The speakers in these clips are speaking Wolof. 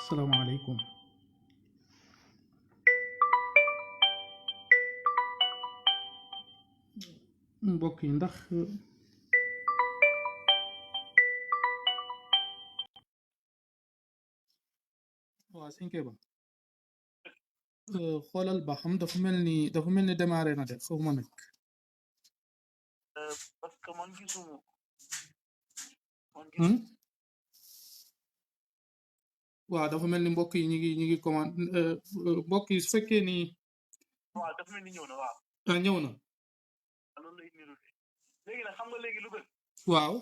salaamaaleykum. mbokk yi ndax waa sëñ Keba xoolal ba xam dafa mel ni démarré na de xaw ma nag. parce que man gisuma waaw dafa mel ni mbokk yi ñu ngi commande mbokk yi su fekkee ni waaw dafa mel ni ñëw na waaw ñëw na. loolu lay niru de léegi nag xam nga léegi lu gën waaw.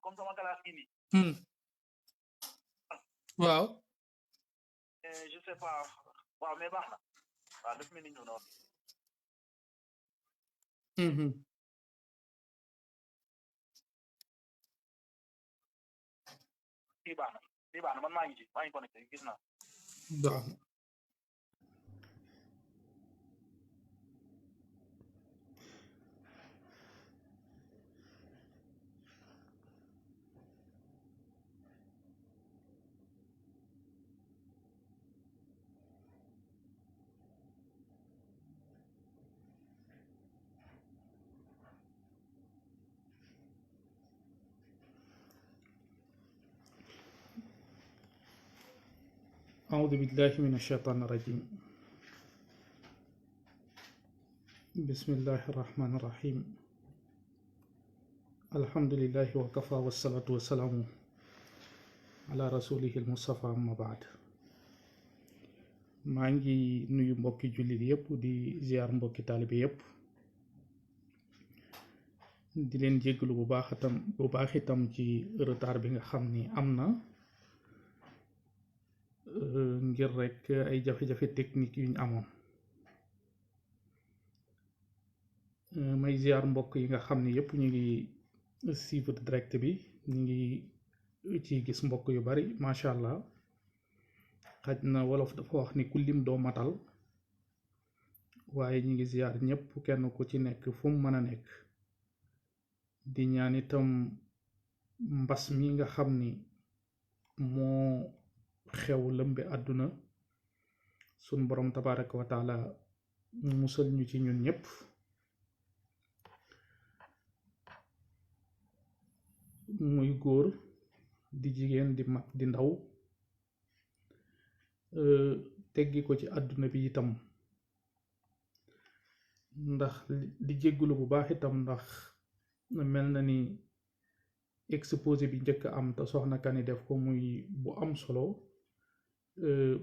comme sama classe yi nii waaw. je sais pas waaw mais baax na waaw dafa mel ni ñëw na waaw kii baax na man maa ngi connecté gis naa baax na. أعوذ بالله من الشيطان الرجيم. بسم الله الرحمن الرحيم. الحمد لله وكفى والصلاة والسلام على رسوله المصطفى أما بعد. maa ngi nuyu mbokki jullit yépp di ziar mbokki taalibe yépp di leen jéggalu bu baax itam ci retard bi nga xam ni am na ngir rek ay jafe-jafe technique yuñ amoon. may ziar mbokk yi nga xam ni yépp ñu ngi suivre direct bi ñu ngi ci gis mbokk yu bari macha allah. xaj na wolof dafa wax ni ku lim doo matal waaye ñu ngi ziar ñépp kenn ku ci nekk fu mu mën a nekk di ñaan itam mbas mi nga xam ni moo xew lëmbe àdduna sun borom tabaraka wa taala musal ñu ci ñun ñépp muy góor di jigéen di mag di ndaw teggi ko ci àdduna bi itam ndax di jéggulu bu baax itam ndax mel na ni exposé bi njëkk am te soxna Kani def ko muy bu am solo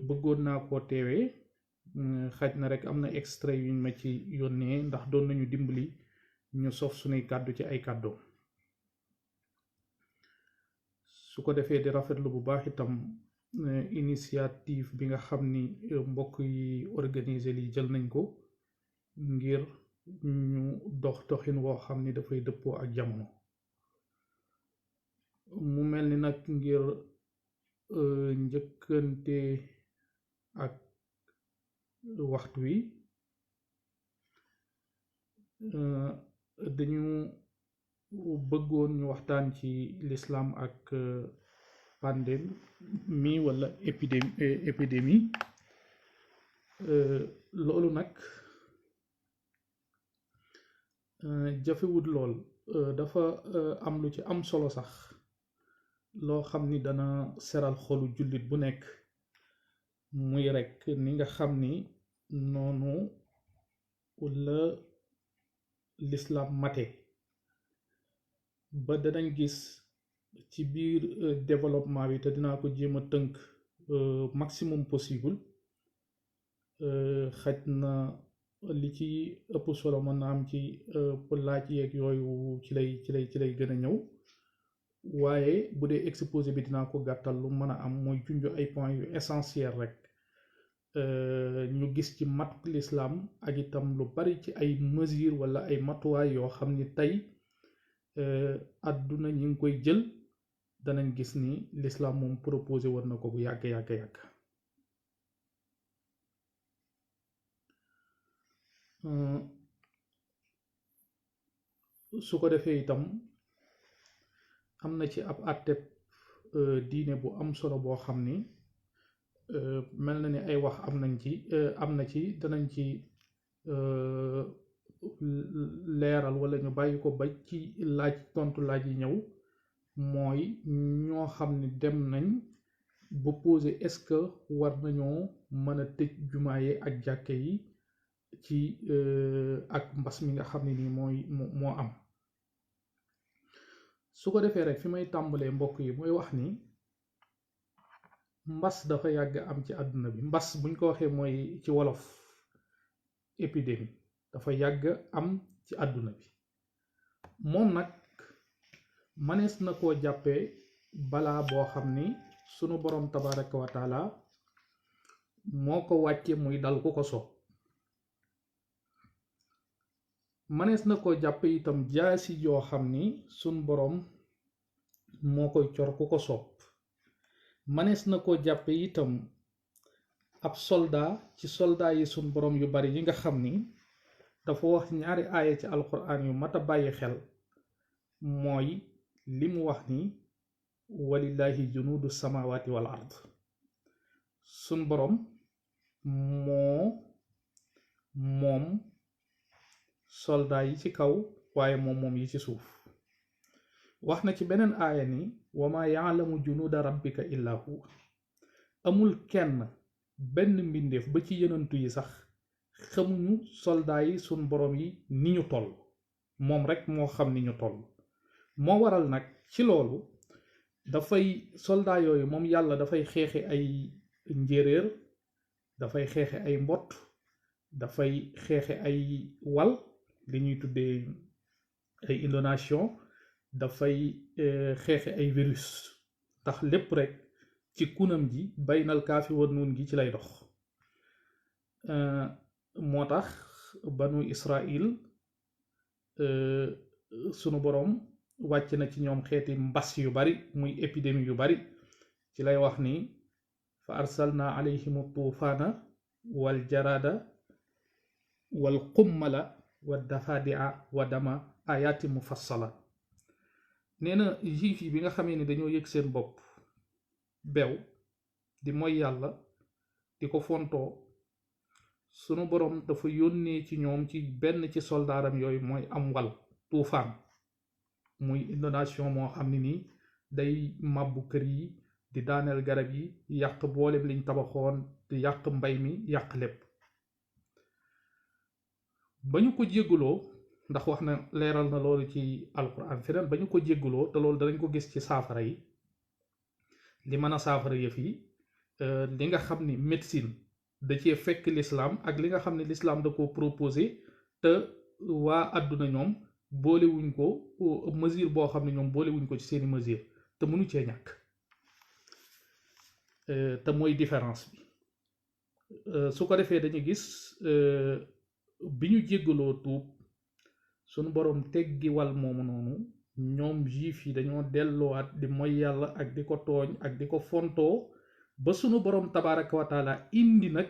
bëggoon naa koo teewee xaj na rek am na extrait yuñ ma ci yónnee ndax doon nañu dimbali ñu sof sunuy kàddu ci ay kàddoom su ko defee di rafetlu bu baax itam initiative bi nga xam ni mbokk yi organiser li jël nañ ko ngir ñu doxin woo xam ni dafay dëppoo ak jamono mu mel ni nag ngir njëkkante ak waxtu wi dañu bëggoon ñu waxtaan ci l'islam ak pandémie wala épidémie loolu nag jafewut lool dafa am lu ci am solo sax loo xam ni dana seral xolu jullit bu nekk muy rekk ni nga xam ni noonu la l'islam mate ba danañ gis ci biir développement bi te dinaa ko jéem a tënk maximum possible xaj na li ci ëpp solo mën na am ci laaj yeeg yooyu ci lay gën a ñëw waaye bu dee exposé bi dinaa ko gàttal lu mën a am mooy junj ay points yu essentiel rek ñu gis ci mat l'islam ak itam lu bari ci ay mesures wala ay matuwaay yoo xam ni tey àdduna ñi ngi koy jël danañ gis ni l'islam moom proposé woon na ko bu yàgg su ko defee itam am na ci ab àtteb diine bu am solo boo xam ni mel na ni ay wax am na ci danañ ci leeral wala ñu bàyyi ko ba ci tontu laaj yi ñëw mooy ñoo xam ni dem nañ ba poser est-ce que war nañoo mën a tëj jumaa yi ak jàkke yi ci ak mbas mi nga xam ne nii moo am. su ko defee rek fi may tàmbalee mbokk yi mooy wax ni mbas dafa yàgg am ci àdduna bi. mbas buñ ko waxee mooy ci wolof épidémie dafa yàgg am ci àdduna bi. moom nag manees na koo jàppee balaa boo xam ni sunu borom tabaraka wa taala moo ko wàcce muy dal ku ko soob. manees na koo jàppe itam jaasi joo xam ni sun borom moo koy cor ku ko soob. manees na koo jàppe itam ab soldat ci soldat yi sun borom yu bari yi nga xam ni dafa wax ñaari aaya ci alquran yu mat a bàyyi xel mooy li mu wax ni walillahi junuudu samawati wal ard. sun borom moom soldat yi ci kaw waaye moom yi ci suuf. wax na ci beneen aaya ni wa ma yaalamu junuuda rabbika illa huwa. amul kenn benn mbindeef ba ci yenantu yi sax xamuñu soldat yi sun borom yi ni ñu toll, moom rek moo xam ni ñu toll. moo waral nag ci loolu dafay soldat yooyu moom yàlla dafay xeexe ay njéeréer, dafay xeexe ay mbott, dafay xeexe ay wal li ñuy tuddee ay inondation, dafay xeexe ay virus. tax lépp rek ci kunam ji baynal kaafi wa nuun gi ci lay dox. moo tax banu Israil sunu boroom wàcc na ci ñoom xeeti mbas yu bari muy épidémie yu bari. ci lay wax ni fa arsalna alayhim tuufaana wal jarada wal qummala wa dafadia wa dama ayaati mufassala. nee na juif yi bi nga xamee ni dañoo yëg seen bopp bew di mooy yàlla di ko fontoo, sunu boroom dafa yónnee ci ñoom ci benn ci soldaaram yooyu mooy am wal tuufaan, muy inondation moo xam ne nii day màbbu kër yi di daaneel garab yi yàq boolem liñ tabaxoon di yàq mbay mi yàq lépp. ba ñu ko jégguloo, ndax wax na leeral na loolu ci alquran feneen, ba ñu ko jégguloo te loolu danañ ko gis ci saafara yi, li mën a saafara yëf yi, li nga xam ni médecine da cee fekk l'islam ak li nga xam ne l'islam da ko proposé te waa àdduna ñoom boolewuñ ko mesure boo xam ne ñoom boolewuñ ko ci seeni mesure te mënu cee ñàkk. te mooy différence bi. su ko defee dañu gis bi ñu jéggaloo tuub sunu boroom teggi wal moomu noonu, ñoom juif yi dañoo delluwaat di mooy yàlla ak di ko tooñ ak di ko fontoo ba sunu boroom tabaraka wa taala indi nag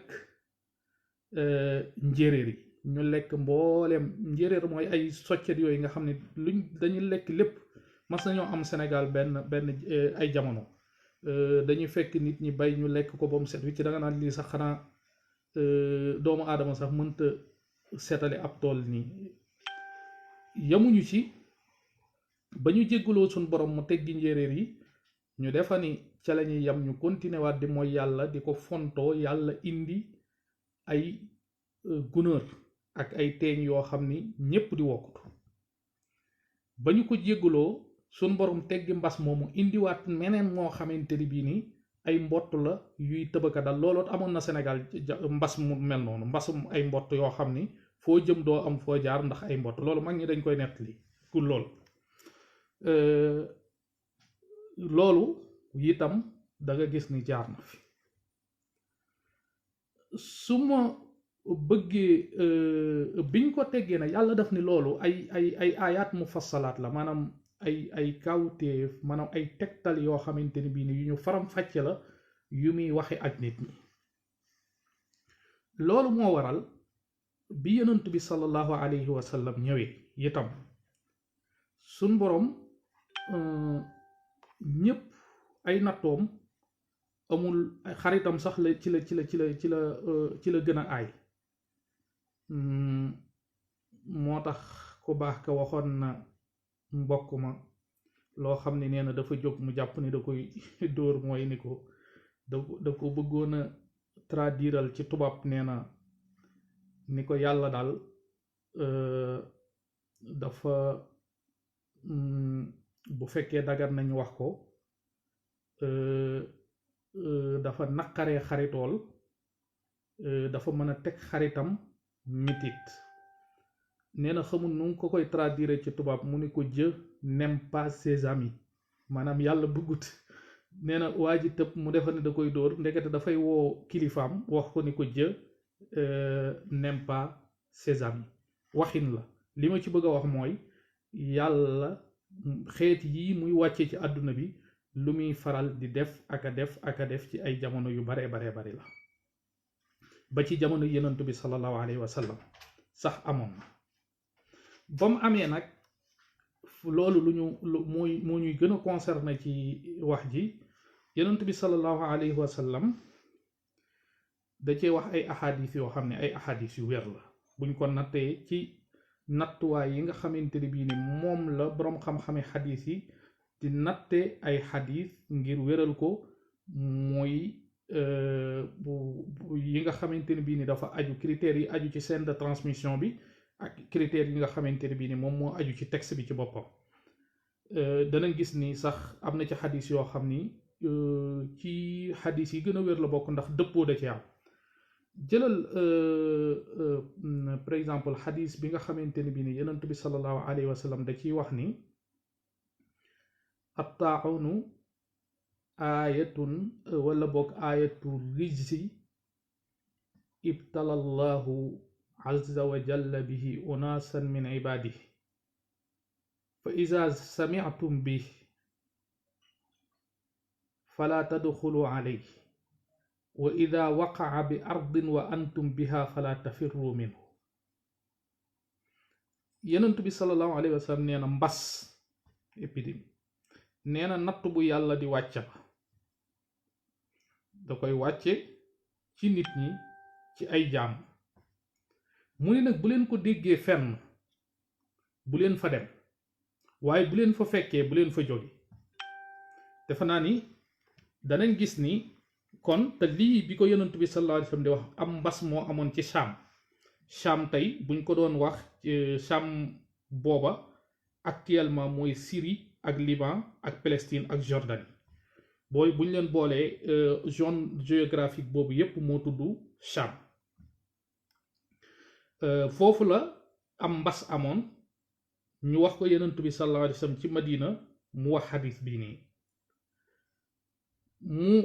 njéeréer yi ñu lekk mbooleem. njéeréer mooy ay soccet yooyu nga xam ne luñ dañuy lekk lépp. mas nañoo am Sénégal benn ay jamono dañuy fekk nit ñi bay ñu lekk ko ba mu set wi ci da nga naan lii sax xanaa doomu aadama sax mënta setale ab tool nii. yamuñu ci, ba ñu jéggaloo suñ borom mu teggi njéeréer yi, ñu defa ni ca la ñuy yam, ñu continuer waat di mooy yàlla di ko fontoo. yàlla indi ay gunóor ak ay teeñ yoo xam ni ñépp di wokkutu. ba ñu ko jéggaloo suñ borom teggi mbas moomu indiwaat meneen moo xamante ni bii nii ay mbott la yuy tëbaka dal. looloot amoon na Sénégal mbas mu mel noonu, mbasum ay mbott yoo xam ni foo jëm doo am foo jaar ndax ay mbott. loolu mag ñi dañ koy nettali ku loolu. loolu itam da nga gis ni jaar na fi. su ma bëggee biñ ko teggee na yàlla def ni loolu ay ayaat mufassalaat la, maanaam ay kawteef, maanaam ay tegtal yoo xamante ni bii ni yu ñu faram fàcce la yu muy waxe ak nit ñi. loolu moo waral bi yonent bi sallallahu alayhi wa sallam ñëwee itam sun borom ñépp ay nattoom amul xaritam sax la ci la gën a aay moo tax ku baax ka waxoon na mbokk ma loo xam ne nee na dafa jóg mu jàpp ni da koy dóor mooy ni ko da ko bëggoon a traduiral ci tubaab nee na ni ko yàlla daal dafa bu fekkee dagan nañu wax ko dafa naqaree xaritool dafa mën a teg xaritam mitit nee na xamul nu ko koy traduire ci tubaab mu ni ko Dieu n'aime pas ses amis maanaam yàlla bëggut nee na waa ji tëb mu defa ne da koy dóor ndekete dafay woo kilifaam wax ko ni ko Dieu n'aime pas ses amis waxin la li ma ci bëgg a wax mooy yàlla xeet yii muy wàcce ci àdduna bi lu muy faral di def aka def ci ay jamono yu bari la ba ci jamono yenentu bi sallallahu alayhi wa sallam sax amoon na ba mu amee nag loolu moo ñuy gën a concerné ci wax ji yenentu bi sallallahu alayhi wa sallam da cee wax ay ahadis yoo xam ne ay ahadis yu wér la buñ ko nattee ci nattuwaay yi nga xamante ne bii ni moom la boroom xam-xame xadis yi di natte ay xadis ngir wéral ko mooy yi nga xamante ne bii ni dafa aju critères yi aju ci chaîne de transmission bi ak critères yi nga xamante ne bii ni moom moo aju ci texte bi ci boppam danañ gis ni sax am na ci xadis yoo xam ni ci xadis yi gën a wér la bokk ndax dëppoo da ci am jëlal par exemple xadis bi nga xamante ne bii ni yonent bi sallallahu alayhi wa sallam da ciy wax ni attaaunu aayatun wala boog aayatu rijsi ibtala allahu azza wa jalla bihi unaasan min ibaadihi fa iza sami'tum bihi fala tadxulu alayhi wa ida waqaa bi ardin wa antum biha fala tafirru minhu yonent bi sallallahu alayhi wa sallam nee na mbas épidémie nee na natt bu yàlla di wàcce la da koy wàcce ci nit ñi ci ay jaam mu ne nag bu leen ko déggee fenn bu leen fa dem waaye bu leen fa fekkee bu leen fa jóge defe naa ni danañ gis ni kon te lii bi ko yonent bi sallallahu alayhi wa sallam di wax am mbas moo amoon ci Cham tey buñ ko doon wax Cham booba actuellement mooy Syrie ak Liban ak Palestine ak Jordanie buñ leen boolee zone géographique boobu yépp moo tudd Cham foofu la am mbas amoon ñu wax ko yonent bi sallallahu alayhi wa sallam ci Madina mu wax xadis bii nii mu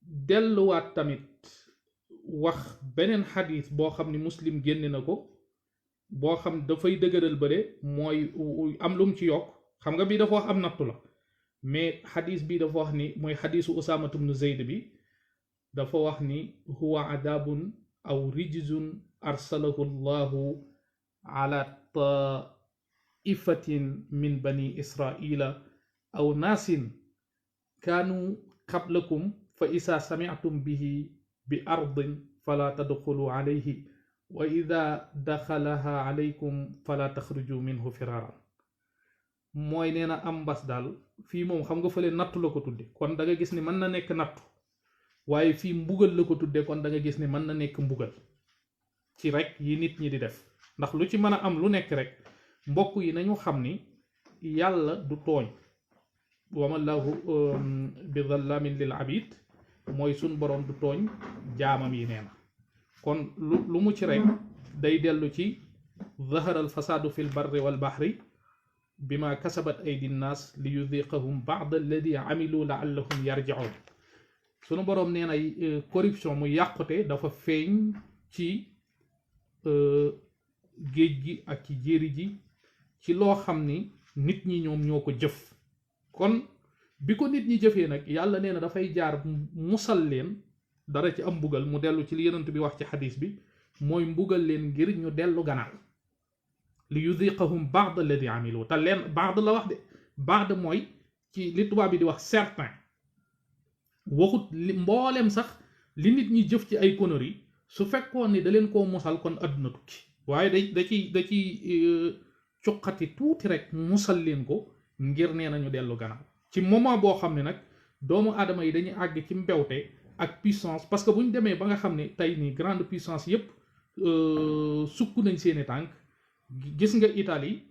delluwaat tamit wax beneen xadis boo xam ni Muslim génne na ko boo xam dafay dëgëral bëre mooy am lum ci yokk xam nga bii dafa wax am nattu la mais xadis bii dafa wax ni mooy xadisu Usaamatu bnu Zayd bi dafa wax ni huwa adabun aw rijzun arsalahu llahu ala taifatin min bani israila aw naasin kaanu qablakum fa isa sami'tum bihi bi ardin fala tadxulu alayhi wa ida daxalaha alaykum fala taxruju minhu firaran mooy nee na am mbas daal fii moom xam nga fële nattu la ko tudde kon da nga gis ni mën na nekk nattu waaye fii mbugal la ko tudde kon da nga gis ni mën na nekk mbugal ci rek yi nit ñi di def ndax lu ci mën a am lu nekk rek mbokk yi nañu xam ni yàlla du tooñ wama lahu bi zallamin lil abid mooy sun boroom du tooñ jaamam yi nee na kon lu mu ci rek day dellu ci zahara al fasadu fi l barri wal bahri bima kasabat aydi nnaas li yudiqahum ba'da alladi amilu laallahum yarji'un sunu boroom nee na corruption mu yàqute dafa feeñ ci géej gi ak ci jéeri ji ci loo xam ni nit ñi ñoom ñoo ko jëf kon bi ko nit ñi jëfee nag yàlla nee na dafay jaar musal leen dara ci am mbugal mu dellu ci li yonent bi wax ci xadis bi mooy mbugal leen ngir ñu dellu gannaaw li yudiqahum ba'd alladi amilu te leen ba'd la wax de ba'd mooy ci li tubaab bi di wax certain waxut mboolem sax li nit ñi jëf ci ay conneries su fekkoon ni da leen koo musal kon àdduna tukki waaye da ciy cuqati tuuti rek musal leen ko ngir nee nañu dellu gannaaw ci moment boo xam ne nag doomu aadama yi dañuy àgg ci mbewte ak puissance parce que bu ñu demee ba nga xam ne tey nii grande puissance yépp sukk nañ seeni tànk gis nga Italie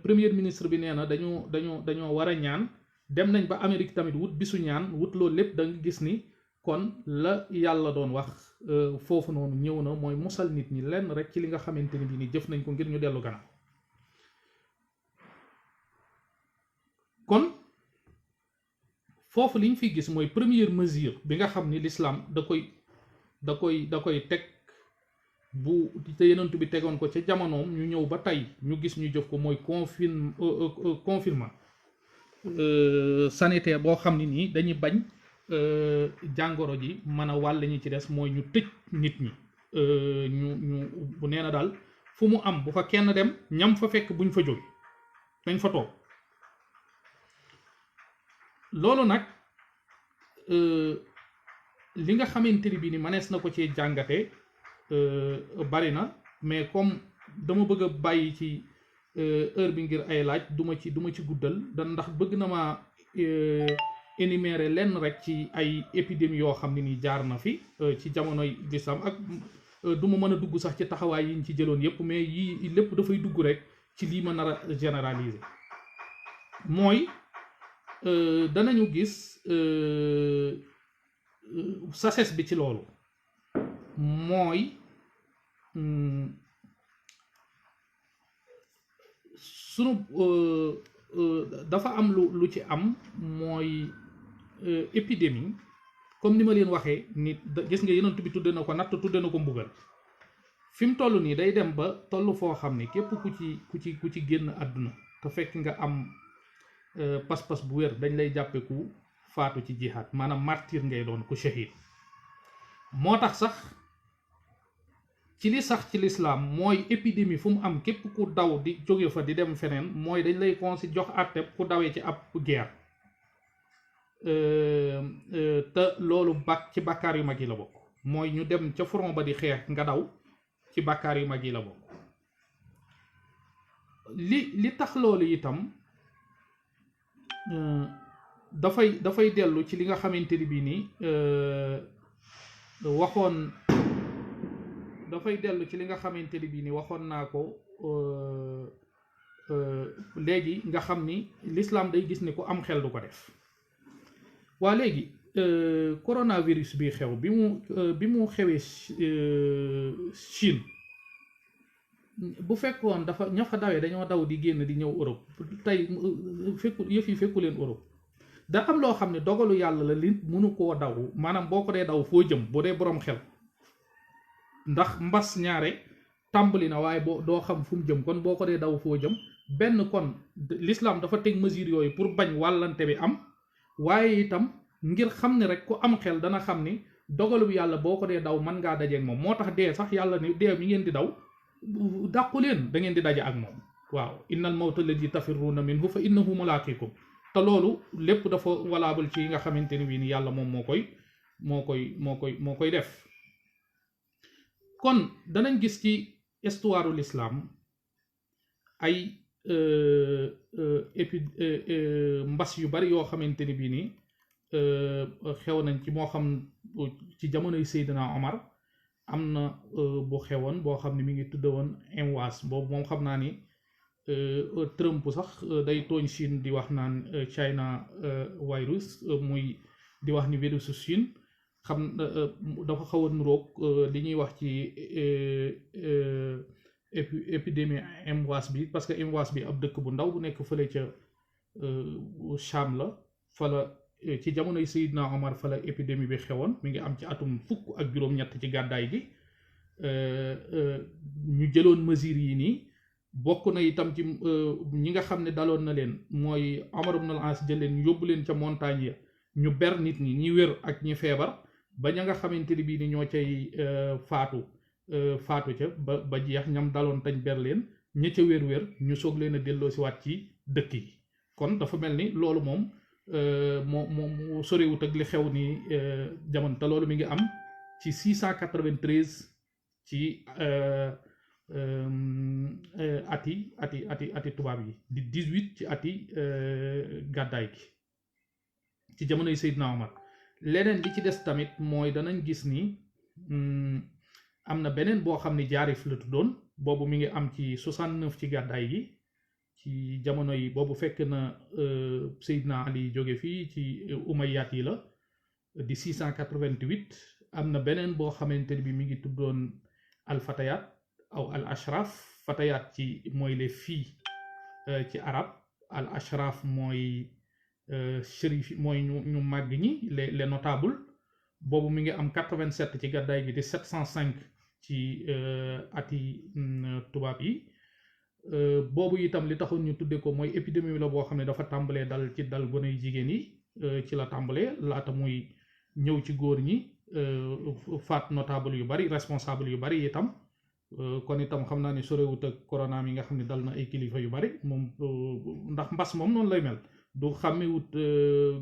premier ministre bi nee na dañoo war a ñaan dem nañ ba Amérique tamit wut bisu ñaan wut loolu lépp da nga gis ni kon la yàlla doon wax foofu noonu ñëw na mooy musal nit ñi lenn rek ci li nga xamante ni bii ni jëf nañ ko ngir ñu dellu gannaaw kon foofu liñ fi gis mooy première mesure bi nga xam ni l'islam da koy teg bu te yenentu bi tegoon ko ca jamonoom ñu ñëw ba tey ñu gis ñu jëf ko mooy confinement sanitaire boo xam ne nii dañuy bañ jàngoro ji mën a wàll ñi ci des mooy ñu tëj nit ñi ñu bu nee na daal fu mu am bu fa kenn dem ñam fa fekk buñ fa jóge dañ fa toog loolu nag li nga xamante ni bii ni mënees na ko ci jàngate bari na mais comme dama bëgg a bàyyi ci heure bi ngir ay laaj duma ci guddal ndax bëgg na ma énumérer lenn rek ci ay épidémies yoo xam ne ni jaar na fi ci jamonoy l'islam ak du ma mën a dugg sax ci taxawaay yi ñu ci jëloon yépp mais yii lépp dafay dugg rek ci lii ma nar a généraliser mooy danañu gis sagesse bi ci loolu mooy sunu dafa am lu ci am mooy épidémie comme ni ma leen waxee ni gis nga Yonent bi tudde na ko natt tudde na ko mbugal fi mu toll nii day dem ba toll foo xam ne képp ku ci génn àdduna te fekk nga am pas-pas bu wér dañ lay jàppe ku faatu ci jihaad maanaam martyr ngay doon ku shahid moo tax sax ci li sax ci lislaam mooy épidémie fu mu am képp ku daw di jóge fa di dem feneen mooy dañ lay consi jox àtte ku dawee ci ab guerre te loolu ci bàkkaar yu mag yi la bokk mooy ñu dem ca front ba di xeex nga daw ci bàkkaar yu mag yi la bokk li tax loolu itam dafay dellu ci li nga xamante ni bii nii waxoon naa ko léegi nga xam ni l'islam day gis ni ku am xel du ko def waa léegi coronavirus bi xew bi mu xewee Chine bu fekkoon dafa ña fa dawee dañoo daw di génn di ñëw Europe tey fekku leen Europe da am loo xam ne dogalu yàlla la li mënu koo daw maanaam boo ko dee daw foo jëm bu dee boroom xel ndax mbas ñaare tàmbali na waaye doo xam fu mu jëm kon boo ko dee daw foo jëm benn kon l'islam dafa teg mesure yooyu pour bañ wàllante bi am waaye itam ngir xam ne rek ku am xel dana xam ni dogalu yàlla boo ko dee daw mën ngaa dajeek moom moo tax dee sax yàlla ni dee mi ngeen di daw dàqu leen da ngeen di daje ak moom waaw innal mawta alladi tafirruuna minhu fa innahu mulaaqikum te loolu lépp dafa valable ci yi nga xamante ni bii ni yàlla moom moo koy def kon danañ gis ci histoire l'islam ay mbas yu bari yoo xamante ni bii nii xew nañ ci moo xam ci jamonoy Seydina Omar am na bu xewoon boo xam ne mi ngi tudde woon MWAS boobu moom xam naa ni Trump sax day tooñ Chine di wax naan China virus muy di wax ni virusu Chine xam dafa xaw a nuroog li ñuy wax ci épidémie MWAS bi parce que MWAS bi ab dëkk bu ndaw bu nekk fële ca Cham la fa la ci jamonoy Seydina Omar fa la épidémie bi xewoon mi ngi am ci atum 19 ci gàddaay gi ñu jëloon mesures yi nii bokk na itam ci ñi nga xam ne daloon na leen mooy Omar ibn al-As jël leen yóbbu leen ca montagne ya ñu ber nit ñi wér ak ñi feebar ba ña nga xamante ni bii ni ñoo cay faatu ca ba jeex ñam daloon tañ ber leen ña ca wér ñu soog leen a delloo si waat ci dëkk yi kon dafa mel ni loolu moom moo sorewut ak li xew ni jamono te loolu mi ngi am ci 693 ci ati tubaab yi di 18 ci ati gàddaay gi ci jamonoy Seydina Omar. leneen li ci des tamit mooy danañ gis ni am na beneen boo xam ni jaarif la tuddoon boobu mi ngi am ci 69 ci gàddaay gi ci jamono yi boobu fekk na Seydina Ali jóge fii ci Umayyat yi la di 688. am na beneen boo xamante ni bi mi ngi tuddoon al fatayat aw al ashraf. fatayat ci mooy les filles ci arab, al ashraf mooy shérif mooy ñu màgg ñi les notables. boobu mi ngi am 87 ci gàddaay gi di 705 ci ati tubaab yi. boobu itam li taxoon ñu tudde ko mooy épidémie la boo xam ne dafa tàmbalee dal gone yu jigéen yi ci la tàmbalee laata muy ñëw ci góor ñi, faat notable yu bari, responsable yu bari itam. kon itam xam naa ne sorewut ak corona mi nga xam ne dal na ay kilifa yu bari moom, ndax mbas moom noonu lay mel, du xàmmewut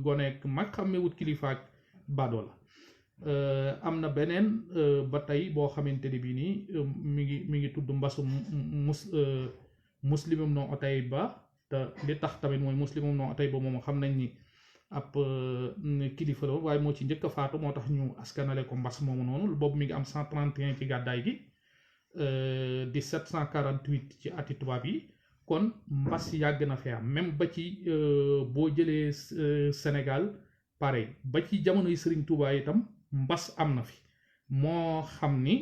goneek mag, xàmmewut kilifa ak baadoo la. am na beneen ba tey boo xamante ni bii nii mi ngi tudd mbasu muslimum no Otayba. te li tax tamit mooy muslimum no Otayba moom xam nañ ni ab kilifa la waaye moo ci njëkk a faatu, moo tax ñu askanale ko mbas moomu noonu. boobu mi ngi am 131 ci gàddaay gi di 748 ci ati tubaab yi. kon mbas yàgg na fi am, même ba ci boo jëlee Sénégal pareil, ba ci jamonoy Serigne Touba itam mbas am na fi. moo xam ni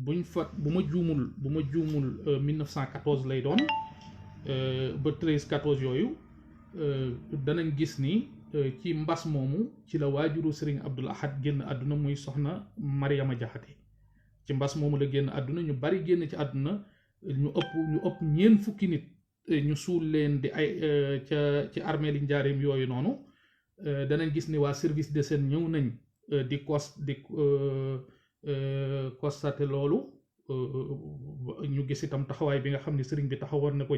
bu ma juumul 1914 lay doon ba 13-14 yooyu, danañ gis ni ci mbas moomu ci la waajuru Serigne Abdoul Ahad génn àdduna, muy soxna Mariama Jaxate. ci mbas moomu la génn àdduna, ñu bari génn ci àdduna, ñu ëpp ñeen fukki nit ñu suul leen di ay ci armée li njaareem yooyu noonu. danañ gis ni waa service de scène ñëw nañ di constaté loolu. ñu gis itam taxawaay bi nga xam ne sëriñ bi taxawoon na ko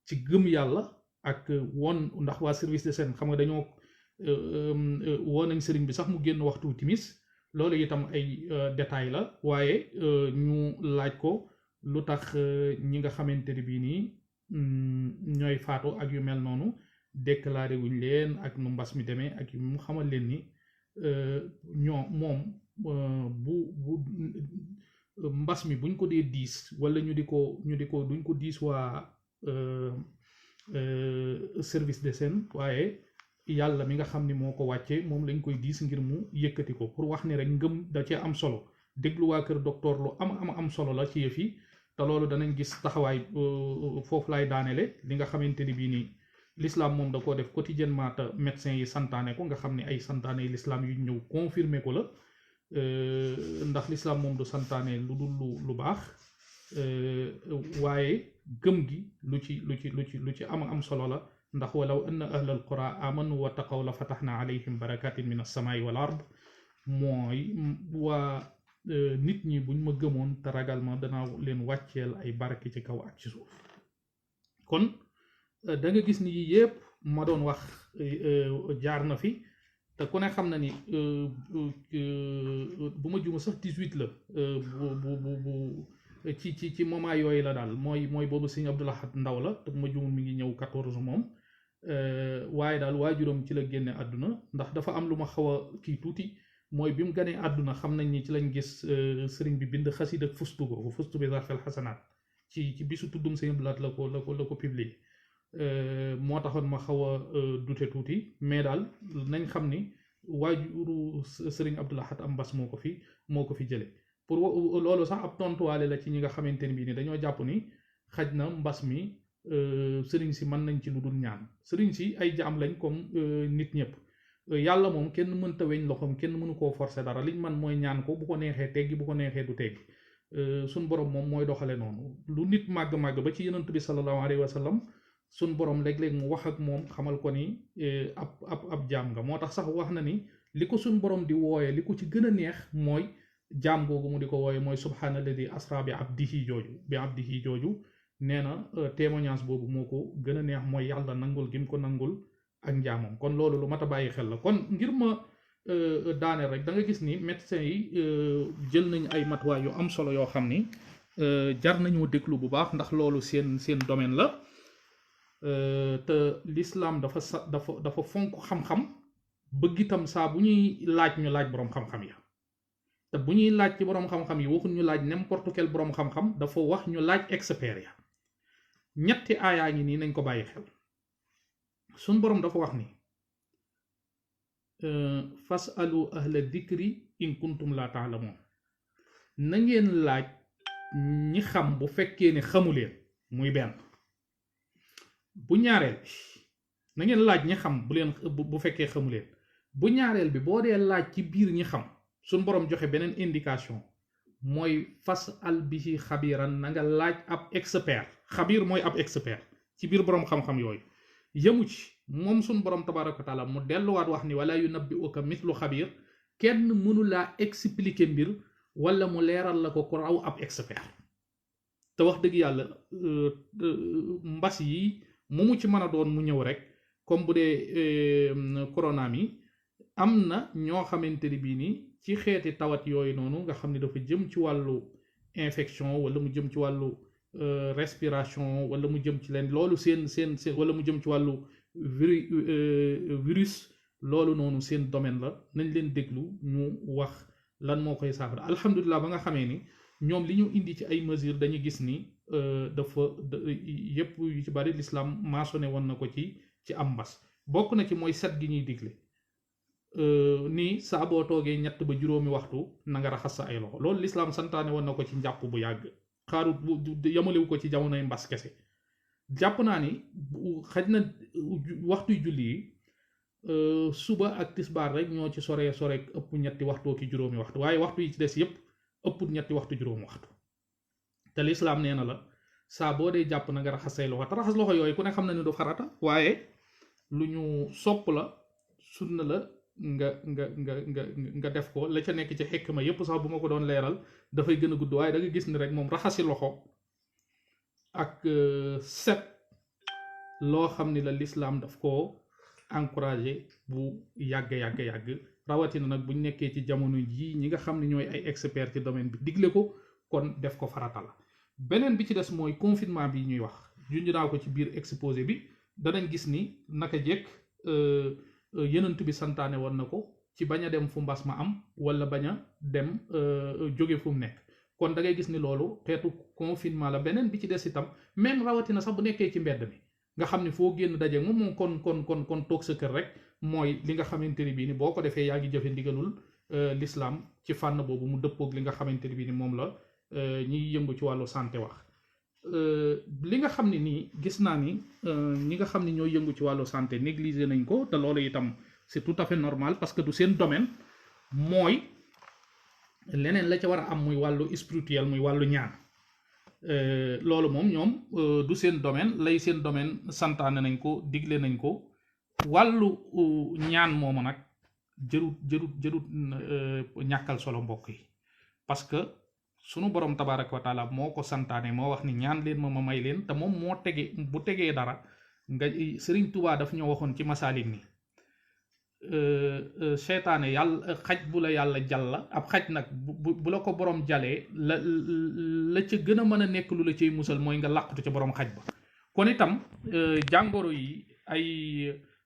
ci gëm yàlla ak woon, ndax waa service de scène xam nga dañoo woon nañ sëriñ bi sax mu génn waxtu timis. loolu itam ay détail la, waaye ñu laaj ko lu tax ñi nga xamante ne bii nii ñooy faatu ak yu mel noonu déclaré wuñ leen ak nu mbas mi demee ak yu mu xamal leen ni moom bu mbas mi buñ ko dee diis wala ñu di ko duñ ko diis waa service de scène, waaye yàlla mi nga xam ni moo ko wàccee moom lañ koy diis ngir mu yëkkati ko, pour wax ni rek ngëm da cee am solo. déglu waa kër docteur lu am solo la ci yëf yi. te loolu danañ gis taxawaay foofu laay daanele. li nga xamante ni bii nii l'islam moom da koo def quotidiennement te médecins yi santaane ko, nga xam ne ay santaane l'islam yu ñëw confirmer ko la. ndax l'islam moom du santaane lu dul lu baax, waaye gëm gi lu ci am solo la. ndax walaw anna ahlal qura amanu wa taqaw la fataxna alayhim barakatin min as-samaa'i wal ard. mooy waa nit ñi buñ ma gëmoon te ragal ma danaa leen wàcceel ay barke ci kaw ak ci suuf. kon da nga gis ni yii yëpp ma doon wax jaar na fi, te ku ne xam na ni bu ma juma sax 18 la ci moment yooyu la daal, mooy boobu Sëñ Abdoul Ahad ndaw la, te bu ma jumul mi ngi ñëw 14 moom. waaye daal waajuram ci la génne àdduna, ndax dafa am lu ma xaw a kii tuuti, mooy bi mu ganee àdduna xam nañ ni ci lañ gis sëriñ bi bind xasid ak fustu ko fustu bi zarfel xasanaat ci bisu tuddum Sëñ Abdoul Ahad la ko publier. moo taxoon ma xaw a dute tuuti, mais daal nañ xam ni waajuru sëriñ Abdoul Ahad am mbas moo ko fi jële. pour loolu sax ab tontuwaale la ci ñi nga xamante ni bii ni dañoo jàpp ni xaj na mbas mi sëriñ si mën nañ ci lu dul ñaan. sëriñ si ay jaam lañ comme nit ñëpp. yàlla moom kenn mënta weñ loxoom, kenn mënu koo forcer dara. liñ man mooy ñaan ko, bu ko neexee teggi, bu ko neexee du teggi. suñ borom moom mooy doxale noonu. lu nit màgg-màgg ba ci yonent bi sallallahu alayhi wa sallam, suñ borom léeg-léeg mu wax ak moom xamal ko ni ab jaam nga. moo tax sax wax na ni li ko suñ borom di wooye, li ko ci gën a neex mooy jaam googu mu di ko wooye mooy subhaanalladi asra bi abdihi jooju nee na témoignage boobu moo ko gën a neex mooy yàlla nangul gi mu ko nangul ak njaamam kon loolu lu mat a bàyyi xel la kon ngir ma daaneel rek da nga gis ni médecins yi jël nañ ay matuwaay yu am solo yoo xam ni jar nañoo déglu bu baax ndax loolu seen domaine la te l'islam dafa fonk xam-xam bëgg itam saa bu ñuy laaj ñu laaj boroom xam-xam ya te bu ñuy laaj ci boroom xam-xam yi waxuñ ñu laaj n'importe quel boroom xam-xam dafa wax ñu laaj expert ya ñetti aayaa ngi nii nañ ko bàyyi xel suñ boroom dafa wax ni fasalu ahla dikri in kuntum la taalamoon na ngeen laaj ñi xam bu fekkee ne xamuleen muy benn bu ñaareel bi na ngeen laaj ñi xam bu fekkee xamuleen bu ñaareel bi boo dee laaj ci biir ñi xam suñ boroom joxe beneen indication mooy fasal bihi xabiran na nga laaj ab expert xabir mooy ab expert ci biir boroom xam-xam yooyu yëmu ci moom suñ boroom tabaraka wa taala mu delluwaat wax ni wala yunabbi'uka mithlu xabir kenn mënu laa expliquer mbir wala mu leeral la ko ku raw ab expert te wax dëgg yàlla mbas yi mu ci mën a doon mu ñëw rek comme bu dee corona mi am na ñoo xamante ni bii nii ci xeeti tawat yooyu noonu nga xam ne dafa jëm ci wàllu infection wala mu jëm ci wàllu respiration wala mu jëm ci leen loolu seen wala mu jëm ci wàllu virus loolu noonu seen domaine la nañ leen déglu ñu wax lan moo koy saafara alhamdulilah ba nga xamee ni ñoom li ñu indi ci ay mesures dañu gis ni dafa yépp yu ci bari l'islam mentionné woon na ko ci am mbas bokk na ci mooy set gi ñuy digle nii saa boo toogee 3 ba 5 waxtu na nga raxas sa ay loxo loolu l'islam santaane woon na ko ci njàpp bu yàgg xaarut yamalewu ko ci jamonoy mbas kese jàpp naa ni xaj na waxtuy julli yi suba ak tisbaar rek ñoo ci sore ëpp 3 waxtu ki 5 waxtu waaye waxtu yi ci des yépp ëpput 3 waxtu 5 waxtu te l'islam nee na la saa boo dee jàpp na nga raxas say loxo te raxas loxo yooyu ku ne xam na ni du farata waaye lu ñu sopp la sunna la nga def ko la ca nekk ci xikma yépp sax bu ma ko doon leeral dafay gën a gudd waaye da nga gis ni rek moom raxasi loxo ak set loo xam ni la l'islam daf ko encouragé bu yàgg rawatina nag buñ nekkee ci jamono jii ñi nga xam ne ñooy ay expert ci domaine bi digle ko kon def ko farata la beneen bi ci des mooy confinement bi ñuy wax junj naa ko ci biir exposé bi danañ gis ni naka jekk yenent bi santaane woon na ko ci bañ a dem fu mbas ma am wala bañ a dem jóge fu mu nekk kon da ngay gis ni loolu xeetu confinement la beneen bi ci des itam même rawatina sax bu nekkee ci mbedd mi nga xam ne foo génn daje moom kon toog sa kër rek mooy li nga xamante ni bii ni boo ko defee yaa ngi jëfe ndigalul l'islam ci fànn boobu mu dëppoog li nga xamante ni bii ni moom la ñiy yëngu ci wàllu santé wax li nga xam ne nii gis naa ni ñi nga xam ne ñooy yëngu ci wàllu santé négligé nañ ko te loolu itam c'est tout à fait normal parce que du seen domaine mooy leneen la ca war a am muy wàllu spirituel muy wàllu ñaan loolu moom ñoom du seen domaine lay seen domaine santaane nañ ko digle nañ ko wàllu ñaan moomu nag jërut ñàkkal solo mbokk yi parce que sunu borom tabaraka wa taala moo ko santaane moo wax ni ñaan leen ma may leen te moom moo bu tegee dara nga Sëriñ Tuubaa daf ñoo waxoon ci masaalik ni seytaane yàlla xaj bu la yàlla jàlla ab xaj nag bu la ko borom jalee la ca gën a mën a nekk lu la cay musal mooy nga làqatu ca borom xaj ba kon itam jàngoro yi ay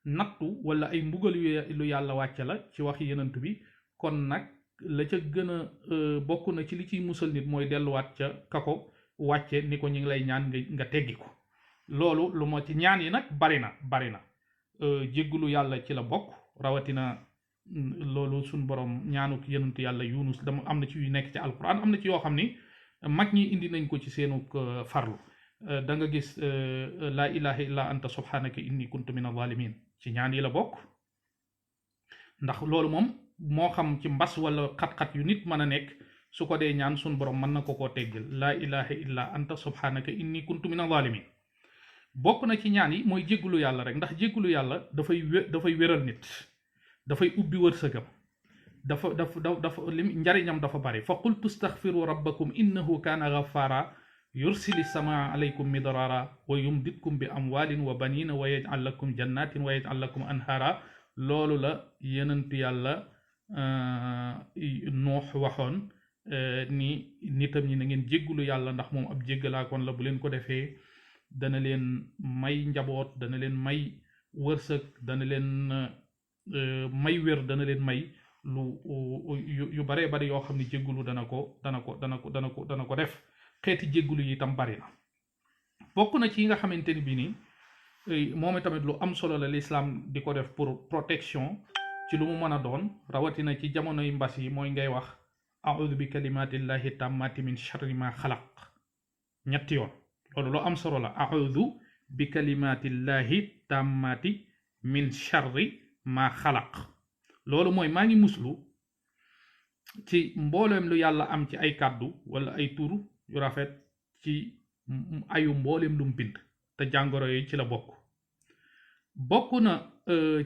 nattu wala ay mbugal lu yàlla wàcce la ci wax yenant bi kon nag la ca gën a bokk na ci li ciy musal nit mooy delluwaat ca kako wàcce ni ko ñu ngi lay ñaan nga teggi ko loolu lu ma ci ñaan yi nag bari na jéggulu yàlla ci la bokk rawatina loolu suñ borom ñaanuk yenantu yàlla Yunus dama am na ci yu nekk ci alquran am na ci yoo xam ni mag ñi indi nañ ko ci seenuk farlu da nga gis laa ilaha illa anta subhanaka inni kuntu min adh-dhalimin ci ñaan yi la bokk ndax loolu moom moo xam ci mbas wala xat-xat yu nit mën a nekk su ko dee ñaan suñ borom mën na ko koo teggal laa ilaha illa anta subhanaka inni kuntu min adh-dhalimin bokk na ci ñaan yi mooy jéggulu yàlla rek ndax jéggulu yàlla dafay wéral nit dafay ubbi wërsëgam dafa njariñam dafa bari fa qultu staghfiru rabbakum innahu kaana ghaffara yursili samaa alaykum midrara wa yumditkum bi amwalin wa banina wa yaj'al lakum jannatin wa yaj'al lakum anhara loolu la yenentu yàlla noox waxoon ni nitam ñi na ngeen jéggulu yàlla ndax moom ab jéggalaakoon la bu leen ko defee dana leen may njaboot dana leen may wërsëg dana leen may wér dana leen may lu yu baree bari yoo xam ne jéggulu dana ko def xeeti jéggulu yi itam bari na bokk na ci yi nga xamante ni bii nii moom tamit lu am solo la lislaam di ko def pour protection ci lu mu mën a doon rawatina ci jamonoy mbas yi mooy ngay wax a'udhu bi kalimatillahi tammati min sharri ma xalaq ñetti yoon loolu lu am solo la a'udhu bi kalimatillahi tammati min sharri ma xalaq loolu mooy maa ngi muslu ci mbooleem lu yàlla am ci ay kàddu wala ay tur yu rafet ci ayu mbooleem lu mu bind te jàngoro yi ci la bokk na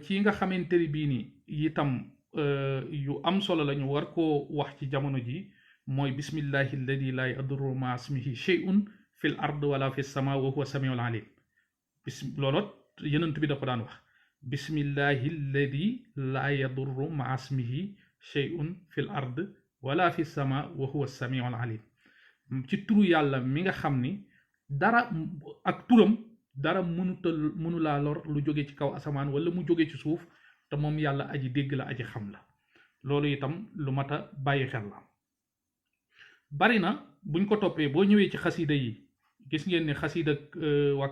ci nga xamante ni bii ni itam yu am solo la ñu war koo wax ci jamono ji mooy bismillahi alladi la yadurru ma ismihi shay'un fil ard wala fi sama wa huwa samiul alim loolot yenent bi da ko daan wax bismillahi alladi la yadurru ma ismihi shay'un fil ard wala fi sama wa huwa samiul alim ci turu yàlla mi nga xam ni dara ak turam dara mënu laa lor lu jóge ci kaw asamaan wala mu jóge ci suuf te moom yàlla aji dégg la aji xam la loolu itam lu mat a bàyyi xel la bari na buñ ko toppee boo ñëwee ci xasida yi gis ngeen ni xasida wa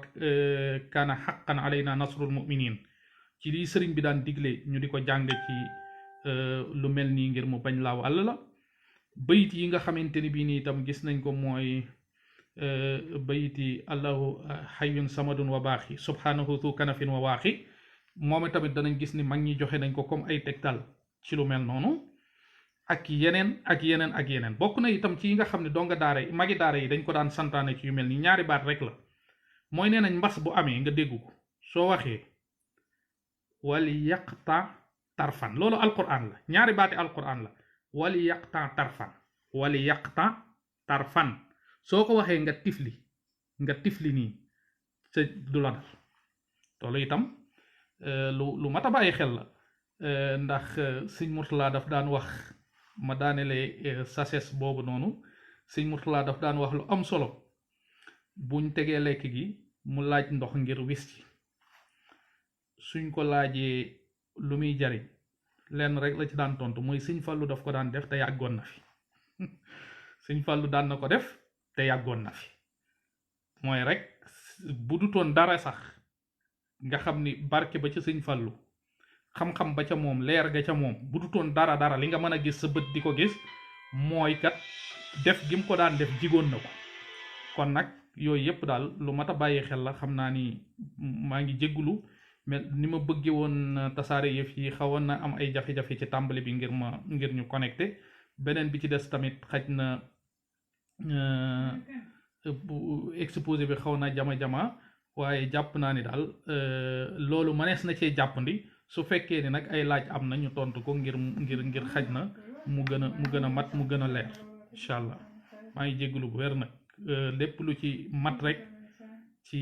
kaana xaqan alayna nasrul muminin ci lii sëriñ bi daan digle ñu di ko jàng ci lu mel nii ngir mu bañ laa wàll la bayit yi nga xamante ni bii nii itam gis nañ ko mooy bayiti allahu hayyun samadun wa baaxi subhanahu tu kanafin wa waaxi moom tamit danañ gis ni mag ñi joxe nañ ko comme ay tegtal ci lu mel noonu ak yeneen bokk na itam ci yi nga xam ne donga daara yi magi daara yi dañ ko daan santaane ci yu mel ni ñaari baat rek la mooy nee nañ mbas bu amee nga dégg ko soo waxee wali yaqta tarfan loolu alquran la ñaari baati alquran la wali yaqta tarfan soo ko waxee nga tifli nii sa du la dal loolu itam lu mat a bàyyi xel la ndax sëñ Murtala daf daan wax ma daanele sases boobu noonu sëñ Murtala daf daan wax lu am solo buñ tegee lekk gi mu laaj ndox ngir wis ci suñ ko laajee lu muy jariñ lenn rek la ci daan tontu mooy sëñ Fallu daf ko daan def te yàggoon na fi sëñ Fallu daan na ko def te yàggoon na fi mooy rek bu dutoon dara sax nga xam ni barke ba ca sëñ Fallu xam-xam ba ca moom leer ga ca moom bu dutoon dara li nga mën a gis sa bët di ko gis mooy kat def gi mu ko daan def jigoon na ko kon nag yooyu yëpp daal lu mat a bàyyi xel la xam naa ni maa ngi jéggulu mais ni ma bëggee woon tasaare yëf yi xawoon na am ay jafe-jafe ci tàmbali bi ngir ñu connecté beneen bi ci des tamit xaj na exposé bi xaw na jama waaye jàpp naa ni daal loolu mënees na cee jàppandi su fekkee ni nag ay laaj am na ñu tontu ko ngir xaj na mu gën a mat mu gën a leer incha allah maa ngi jégalu bu wér nag lépp lu ci mat rek ci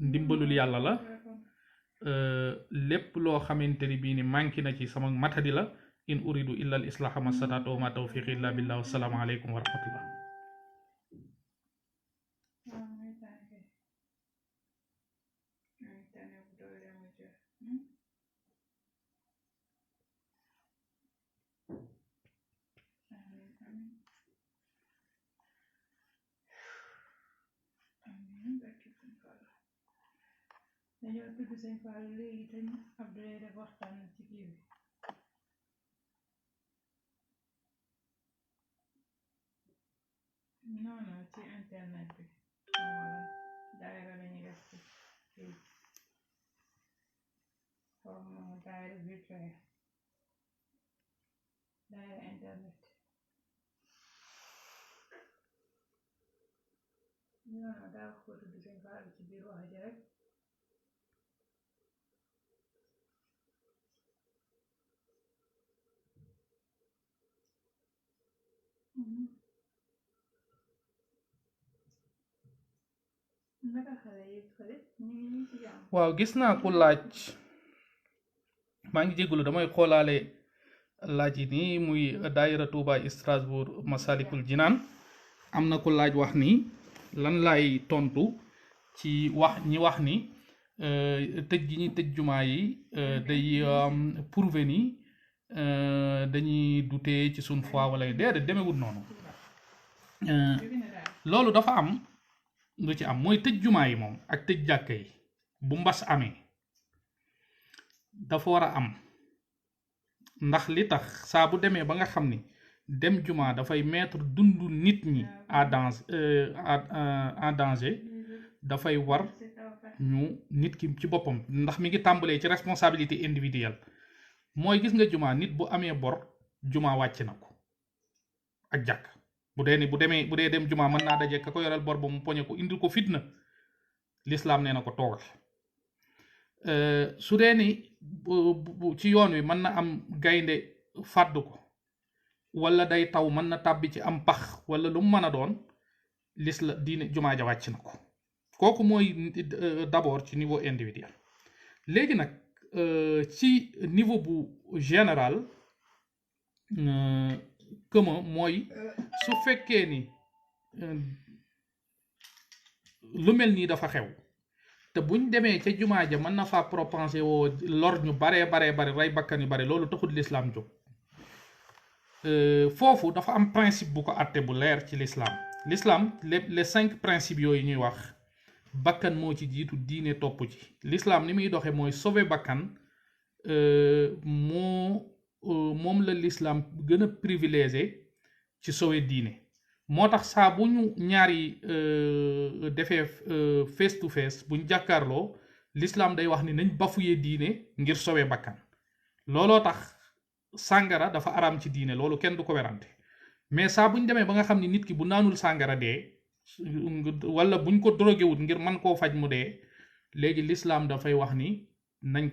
ndimbalul yàlla la lépp loo xamante ni bii ni manqué na ci sama matadi la in uridu illa al islaha ma stata'tu wa ma tawfiqi illa billah wassalaamu aleykum wa rahmatullah dañoo tudd sëñ Fall léegi te Abdoulaye def waxtaan ci kii bi non ci internet bi wala daayira lañuy def ci kii comme daayira virtuel daayira internet non daa ko tudd sëñ Fall ci biir wax ji rek naka xale yi fële ñu ci jàmm. waaw gis naa ku laaj maa ngi jégalu damay xoolaale laaj yi nii muy daayira Touba Strasbourg Masalikul Jinaan am na ku laaj wax ni lan laay tontu ci wax ñi wax ni tëj gi ñuy tëj jumaa yi day prouver ni dañuy douter ci suñ foi wala déedéet demewut noonu loolu dafa am lu ci am mooy tëj jumaa yi moom ak tëj jàkka yi bu mbas amee dafa war a am ndax li tax saa bu demee ba nga xam ni dem jumaa dafay mettre dundu nit ñi en danger dafay war ñu nit ki ci boppam ndax mi ngi tàmbalee ci responsabilité individuelle mooy gis nga jumaa nit bu amee bor jumaa wàcc na ko ak jàkk bu dee dem jumaa mën naa daje ka ko yoreel bor ba mu poñe ko indil ko fitna lislaam nee na ko toogal su dee ni ci yoon wi mën na am gaynde fàdd ko wala day taw mën na tàbbi ci am pax wala lu mu mën a doon diine jumaa ja wàcc na ko kooku mooy d'abord ci niveau individuel léegi nag ci niveau bu général commun mooy su fekkee ni lu mel nii dafa xew te buñ demee ca jumaa ja mën na faa propenser woo lor ñu baree rey bakkan yu bare loolu taxul lislaam jóg foofu dafa am principe bu ko àtte bu leer ci l'islam les 5 principes yooyu ñuy wax bakkan moo ci jiitu diine topp ci l'islam ni muy doxe mooy sauver bakkan moom la l'islam gën a privilégié ci sauver diine moo tax saa bu ñu ñaari defee face to face bu ñu jàkkaarloo l'islam day wax ni nañ bafuyee diine ngir sauver bakkan looloo tax sàngara dafa araam ci diine loolu kenn du ko werante mais saa bu ñu demee ba nga xam ni nit ki bu naanul sàngara dee wala buñ ko drogué wut ngir mën koo faj mu dee léegi l'islam dafay wax ni nañ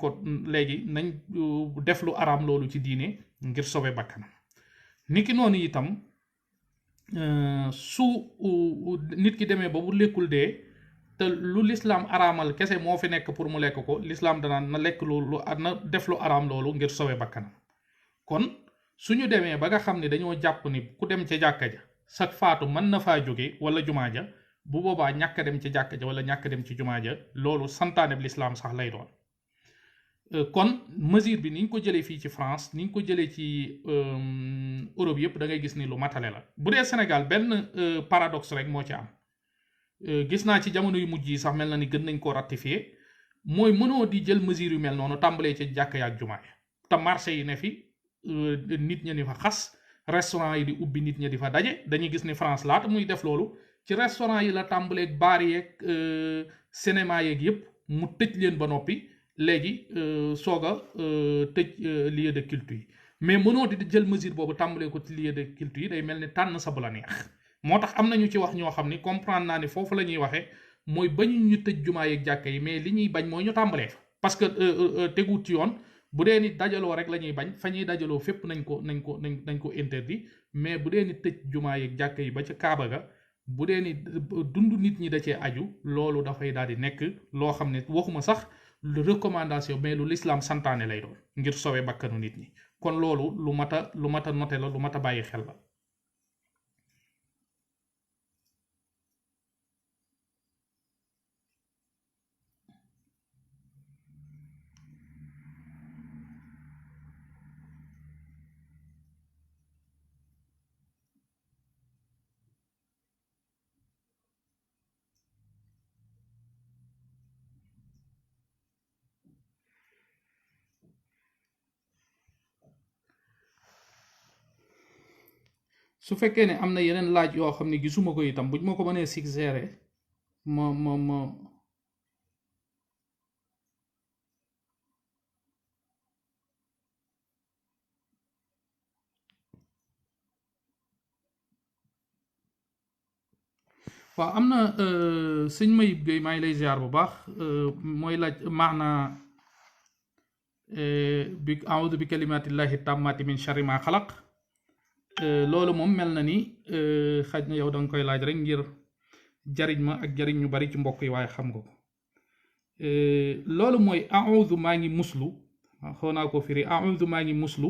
def lu araam loolu ci diine ngir sauver bakkanam niki noonu itam su nit ki demee ba bu lekkul dee te lu l'islam araamal kese moo fi nekk pour mu lekk ko l'islam danaan na lekk na def lu araam loolu ngir sauver bakkanam kon suñu demee ba nga xam ne dañoo jàpp ni ku dem ca jàkka ja sag faatu mën na faa jóge wala jumaa ja bu boobaa ñàkk dem ci jàkka ja wala ñàkk dem ci jumaa ja loolu santaane bi l'islam sax lay doon kon mesure bi ni ñu ko jëlee fii ci France ni ñu ko jëlee ci Europe yëpp da ngay gis ni lu matale la bu dee Sénégal benn paradoxe rek moo ci am gis naa ci jamono yu mujj yi sax mel na ni gën nañ koo ratifier mooy mënoo di jël mesure yu mel noonu tàmbalee ci jàkka ya ak jumaa ya te marché yi ne fi nit ña di fa xas restaurant yi di ubbi nit ña di fa daje dañuy gis ni France laata muy def loolu ci restaurant yi la tàmbaleeg baar yeeg cinéma yeeg yëpp mu tëj leen ba noppi léegi soog a tëj lieu de culte yi mais mënoo di jël mesure boobu tàmbalee ko ci lieu de culte yi day mel ni tànn sa bu la neex moo tax am nañu ci wax ñoo xam ni comprendre naa ni foofu la ñuy waxee mooy bañu ñu tëj jumaa yeeg jàkka yi mais li ñuy bañ mooy ñu tàmbalee fa parce que teguut ci yoon bu dee ni dajaloo rek la ñuy bañ fa ñuy dajaloo fépp nañ ko interdit mais bu dee ni tëj jumaa yeeg jàkka yi ba ca Kaaba ga bu dee ni dund nit ñi da cee aju loolu dafay daal di nekk loo xam ne waxuma sax lu recommandation mais lu l'islam santaane lay doon ngir sauver bakkanu nit ñi kon loolu lu mat a noter la lu mat a bàyyi xel la. su fekkee ne am na yeneen laaj yoo xam ne gisuma ko itam buñ ma ko mënee suggérer ma waaw am na sëñ Mayib Gueye maa ngi lay ziar bu baax mooy laaj maanaa bi a'uudu bi kalimatillahi tammati min sharri ma xalaq loolu moom mel na ni xaj na yow danga koy laaj rek ngir jariñ ma ak jariñ ñu bari ci mbokk yi waaye xam nga ko loolu mooy a'udhu maa ngi muslu xaw naa ko firi a'udhu maa ngi muslu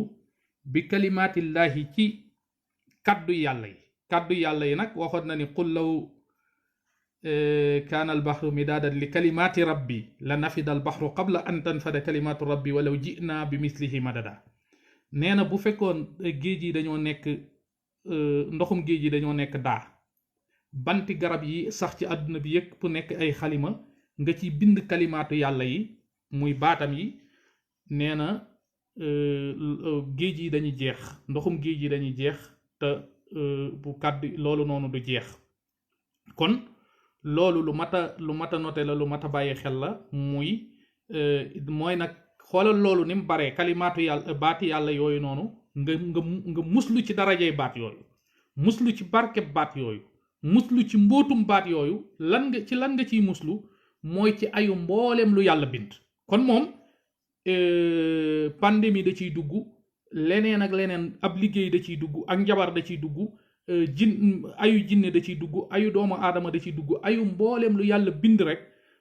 bi kalimaatillahi ci kaddu yàlla yi nag waxoon na ni qul law kaana albahru midaadan li kalimaati rabbi la nafida albahru qabla an tanfada kalimaatu rabbi walaw ji'na bi mislihi madada nee na bu fekkoon géej yi dañoo nekk ndoxum géej yi dañoo nekk daa banti garab yi sax ci àdduna bi yëpp pour nekk ay xalima nga ci bind kalimaatu yàlla yi muy baatam yi nee na géej yi dañuy jeex ndoxum géej yi dañuy jeex te bu kàddu loolu noonu du jeex kon loolu lu mat a noté la lu mat a bàyyi xel la muy mooy nag xoolal loolu ni mu baree kalimaatu yàlla baati yàlla yooyu noonu nga muslu ci darajey baat yooyu muslu ci barkeb baat yooyu muslu ci mbootum baat yooyu lan nga ciy muslu mooy ci ayu mbooleem lu yàlla bind kon moom pandémie da ciy dugg leneen ak leneen ab liggéey da ciy dugg ak njabar da ciy dugg ayu jinne da ciy dugg ayu doomu aadama da ciy dugg ayu mbooleem lu yàlla bind rek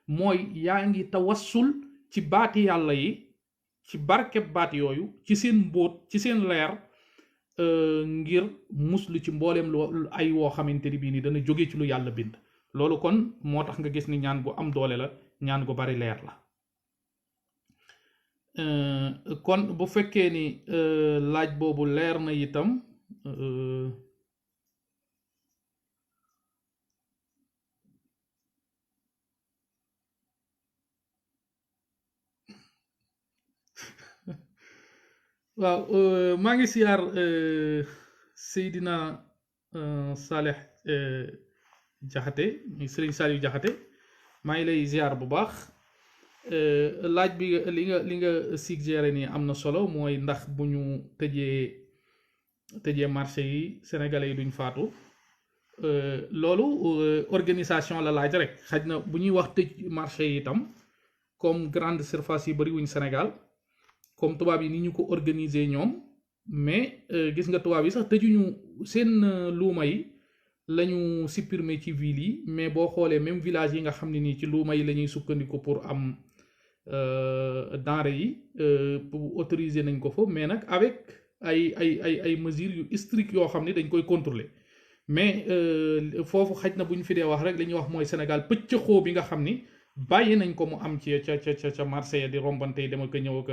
mooy yaa ngi tawassul ci baati yàlla yi ci barkeb baat yooyu ci seen mbóot ci seen leer ngir muslu ci mbooleem lu ay woo xamante ni bii ni dana jóge ci lu yàlla bind loolu kon moo tax nga gis ni ñaan gu am doole la ñaan gu bari leer la kon bu fekkee ni laaj boobu leer na itam waaw maa ngi siyaar Seydina Saleh Jaxate muy Sëriñ Saliou Jaxate maa ngi lay ziar bu baax laaj bi li nga suggéré nii am na solo mooy ndax bu ñu tëjee marché yi sénégalais yi duñ faatu loolu organisation la laaj rek xaj na bu ñuy wax tëj marché yi itam comme grande surface yi bari wuñ Sénégal comme tubaab yi ni ñu ko organiser ñoom mais gis nga tubaab yi sax tëjuñu seen luuma yi lañu supprimer ci ville yi mais boo xoolee même village yi nga xam ne nii ci luuma yi la ñuy sukkandiku pour am denrée yi pour autoriser nañ ko fa mais nag avec ay mesures yu strictes yoo xam ne dañ koy contrôler mais foofu xaj na bu ñu fi dee wax rek li ñuy wax mooy Sénégal pëccëxoo bi nga xam ni bàyyi nañ ko mu am ci ca marché ya di rombante yi dama ko ñëw ko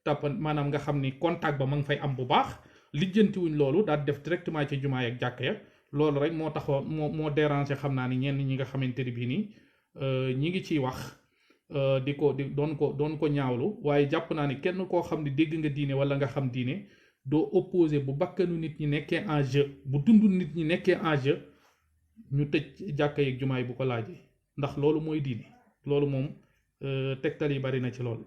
tàppan maanaam nga xam ni contact ba ma ngi fay am bu baax lijjantiwuñ loolu daal def directement ci jumaa ak jàkk ya loolu rek moo taxoon moo déranger xam naa ni ñenn ñi nga xamante ni bii nii ñi ngi ciy wax doon ko ñaawlu waaye jàpp naa ni kenn koo xam ne dégg nga diine wala nga xam diine doo opposé bu bakkanu nit ñi nekkee en jeu bu dundu nit ñi nekkee en jeu ñu tëj jàkka yeeg jumaa yi bu ko laajee ndax loolu mooy diine loolu moom tegtal yi bari na ci loolu.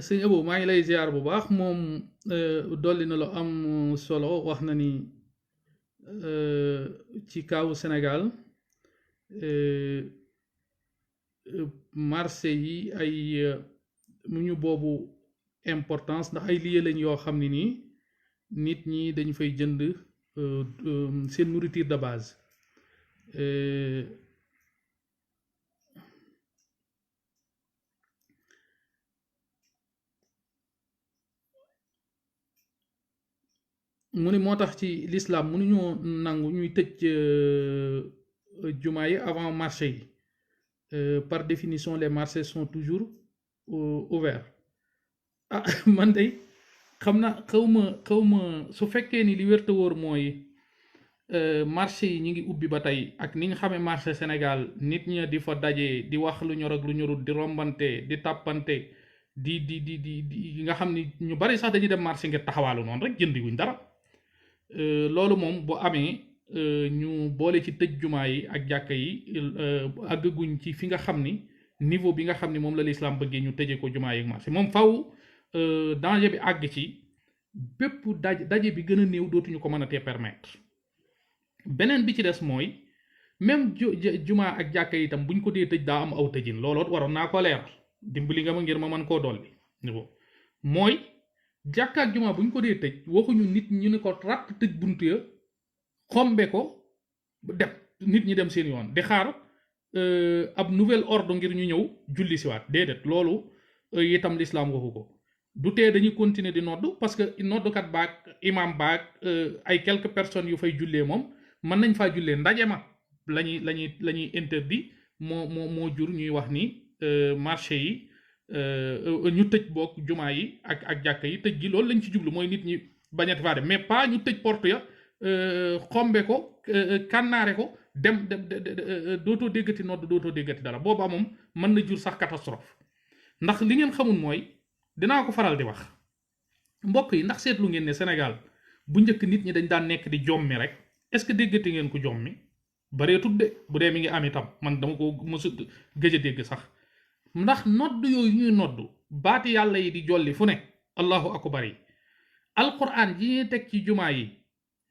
sëñ Abo maa ngi lay ziar bu baax moom dolli na lu am solo wax na ni ci kaawu Sénégal marché yi ay mu ñu boobu importance ndax ay lieu lañ yoo xam ne nii nit ñi dañ fay jënd seen nourriture de base mu ni moo tax ci l'islam mënuñoo nangu ñuy tëj jumaa yi avant marché yi par définition les marchés sont toujours ouverts ah man de xam na xaw ma su fekkee ni li wér te wóor mooy marché yi ñi ngi ubbi ba tey ak ni nga xamee marché Sénégal nit ña di fa daje di wax lu ñor ak lu ñorut di rombante di tàppante di nga xam ni ñu bari sax dañuy dem marché ngir taxawaalu noonu rek jëndi wuñ dara loolu moom bu amee ñu boole ci tëj jumaa yi ak jàkka yi àggaguñ ci fi nga xam ni niveau bi nga xam ni moom la lislaam bëggee ñu tëjee ko jumaa yi ak marché moom faw danger bi àgg ci bépp daje bi gën a néew dootuñu ko mën a tee permettre beneen bi ci des mooy même jumaa ak jàkka yi itam buñ ko dee tëj daa am aw tëjin looloot waroon naa ko leeral dimbali nga ma ngir ma mën koo dolli mooy jàkka ak jumaa buñ ko dee tëj waxuñu nit ñu ne ko ratt tëj bunt ya xombe ko dem nit ñi dem seen yoon di xaar ab nouvel ordre ngir ñu ñëw julli siwaat déedéet loolu itam lislaam waxu ko du tee dañuy continuer di noddu parce que noddukat baag imam baag ay quelques personnes yu fay jullee moom mën nañ faa jullee ndaje ma lañuy interdit moo jur ñuy wax ni marché yi ñu tëj boog jumaa yi ak jàkka yi tëj gi loolu lañ ci jublu mooy nit ñi bañati faa dem mais pas ñu tëj porte ya xombe ko kànnaare ko dem dootoo déggati nodd dootoo déggati dara boobaa moom mën na jur sax catastrophe ndax li ngeen xamul mooy dinaa ko faral di wax mbokk yi ndax seetlu ngeen ne Sénégal bu njëkk nit ñi dañ daan nekk di jommi rek est-ce que déggati ngeen ko jommi bareetut de bu dee mi ngi am itam man dama ko mësu gëj a dégg sax ndax nodd yooyu ñuy nodd baati yàlla yi di jolli fu ne allahu akbar yi alquran yi ñuy teg ci jumaa yi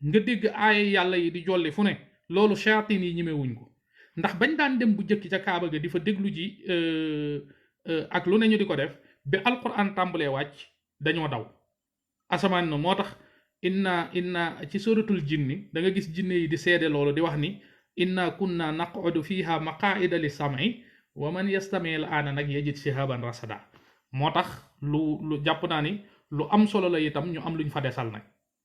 nga dégg aaya yàlla yi di jolli fu ne loolu shayatin yi ñemewuñ ko ndax bañ daan dem bu jëkk ca kaaba ga di fa déglu ji ak lu ne ñu di ko def bi alquran tàmbalee wàcc dañoo daw asamaan na moo tax inna ci suratul jinni da nga gis jinne yi di seede loolu di wax ni inna kunna naq'udu fiha maqa'ida li sam'i wa man yastami al aana nag yajid shihaban rasada moo tax lu jàpp naa ni lu am solo la itam ñu am luñ fa desal nag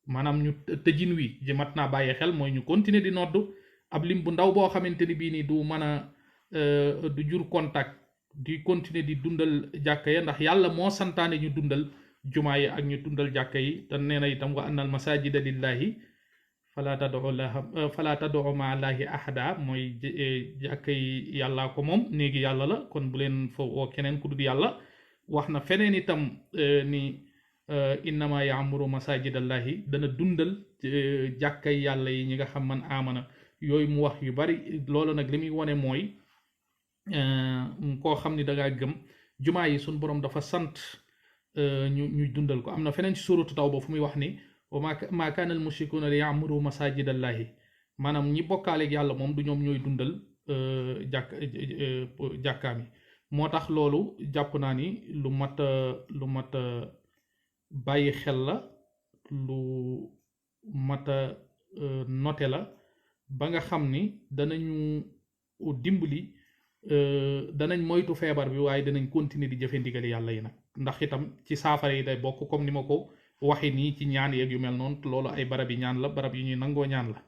maanaam ñu tëjin wi ji mat naa bàyyi xel mooy ñu continuer di noddu ab lim bu ndaw boo xamante ni bii nii du mën a du jur contact di continuer di dundal jàkka ya ndax yàlla moo santaane ñu dundal jumaa yi ak ñu dundal jàkka yi te nee na itam wa annal masajida lillahi fala tad'u ma'a llahi ahada mooy jàkka yi yàllaa ko moom néegi yàlla la kon bu leen fa woo keneen ku dul yàlla wax na feneen itam ni innama ya'muru masajidallahi dana dundal jàkkay yàlla yi ñi nga xam man amana yooyu mu wax yu bari loolu nag li muy wone mooy koo xam ni dangaa gëm jumaa yi suñ boroom dafa sant ñu dundal ko am na feneen ci suuratu Tawba fu muy wax ni wa ma kaana al mushrikuuna li ya'muru masajidallahi maanaam ñi bokkaaleeg yàlla moom du ñoom ñooy dundal jàkkaam yi moo tax loolu jàpp naa ni lu mat bàyyi xel la lu mat a noté la ba nga xam ni danañu dimbali danañ moytu feebar bi waaye danañ continuer di jëfe ndigali yàlla yi nag ndax itam ci saafara yi day bokk comme ni ma ko waxe nii ci ñaan yeeg yu mel noonu loolu ay barab yi ñaan la barab yu ñuy nangoo ñaan la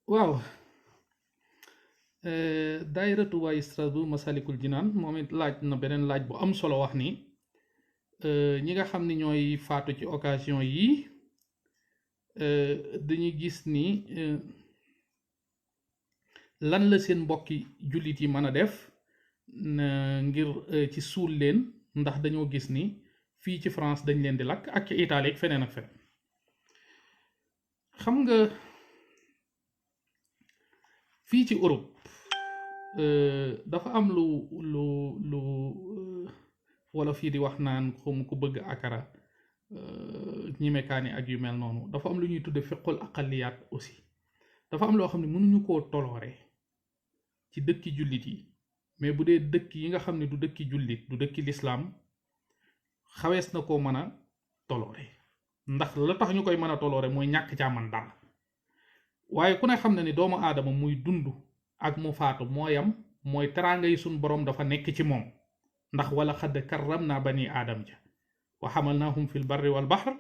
waaw daayira Touba Strasbourg Masalikul Jinaan moom it laaj na beneen laaj bu am solo wax ni ñi nga xam ni ñooy faatu ci occasion yi dañuy gis ni lan la seen mbokki jullit yi mën a def ngir ci suul leen ndax dañoo gis ni fii ci France dañ leen di lakk ak ci Italie ak feneen ak feneen xam nga fii ci Europe dafa am lu wala fii di wax naan xom ku bëgg akara ñi mekaani ak yu mel noonu dafa am lu ñuy tudde fiqul aqaliyaat aussi dafa am loo xam ne mënuñu koo toloore ci dëkki jullit yi mais bu dee dëkk yi nga xam ne du dëkki jullit du dëkki lislaam xawees na koo mën a toloore ndax la tax ñu koy mën a toloore mooy ñàkk caa man dara waaye ku ne xam na ni doomu aadama muy dund ak mu faatu mooyam mooy teraanga yi suñ boroom dafa nekk ci moom ndax wala xadd karram naa bani aadam ja wa xamalnaahum fi lbarri walbaxr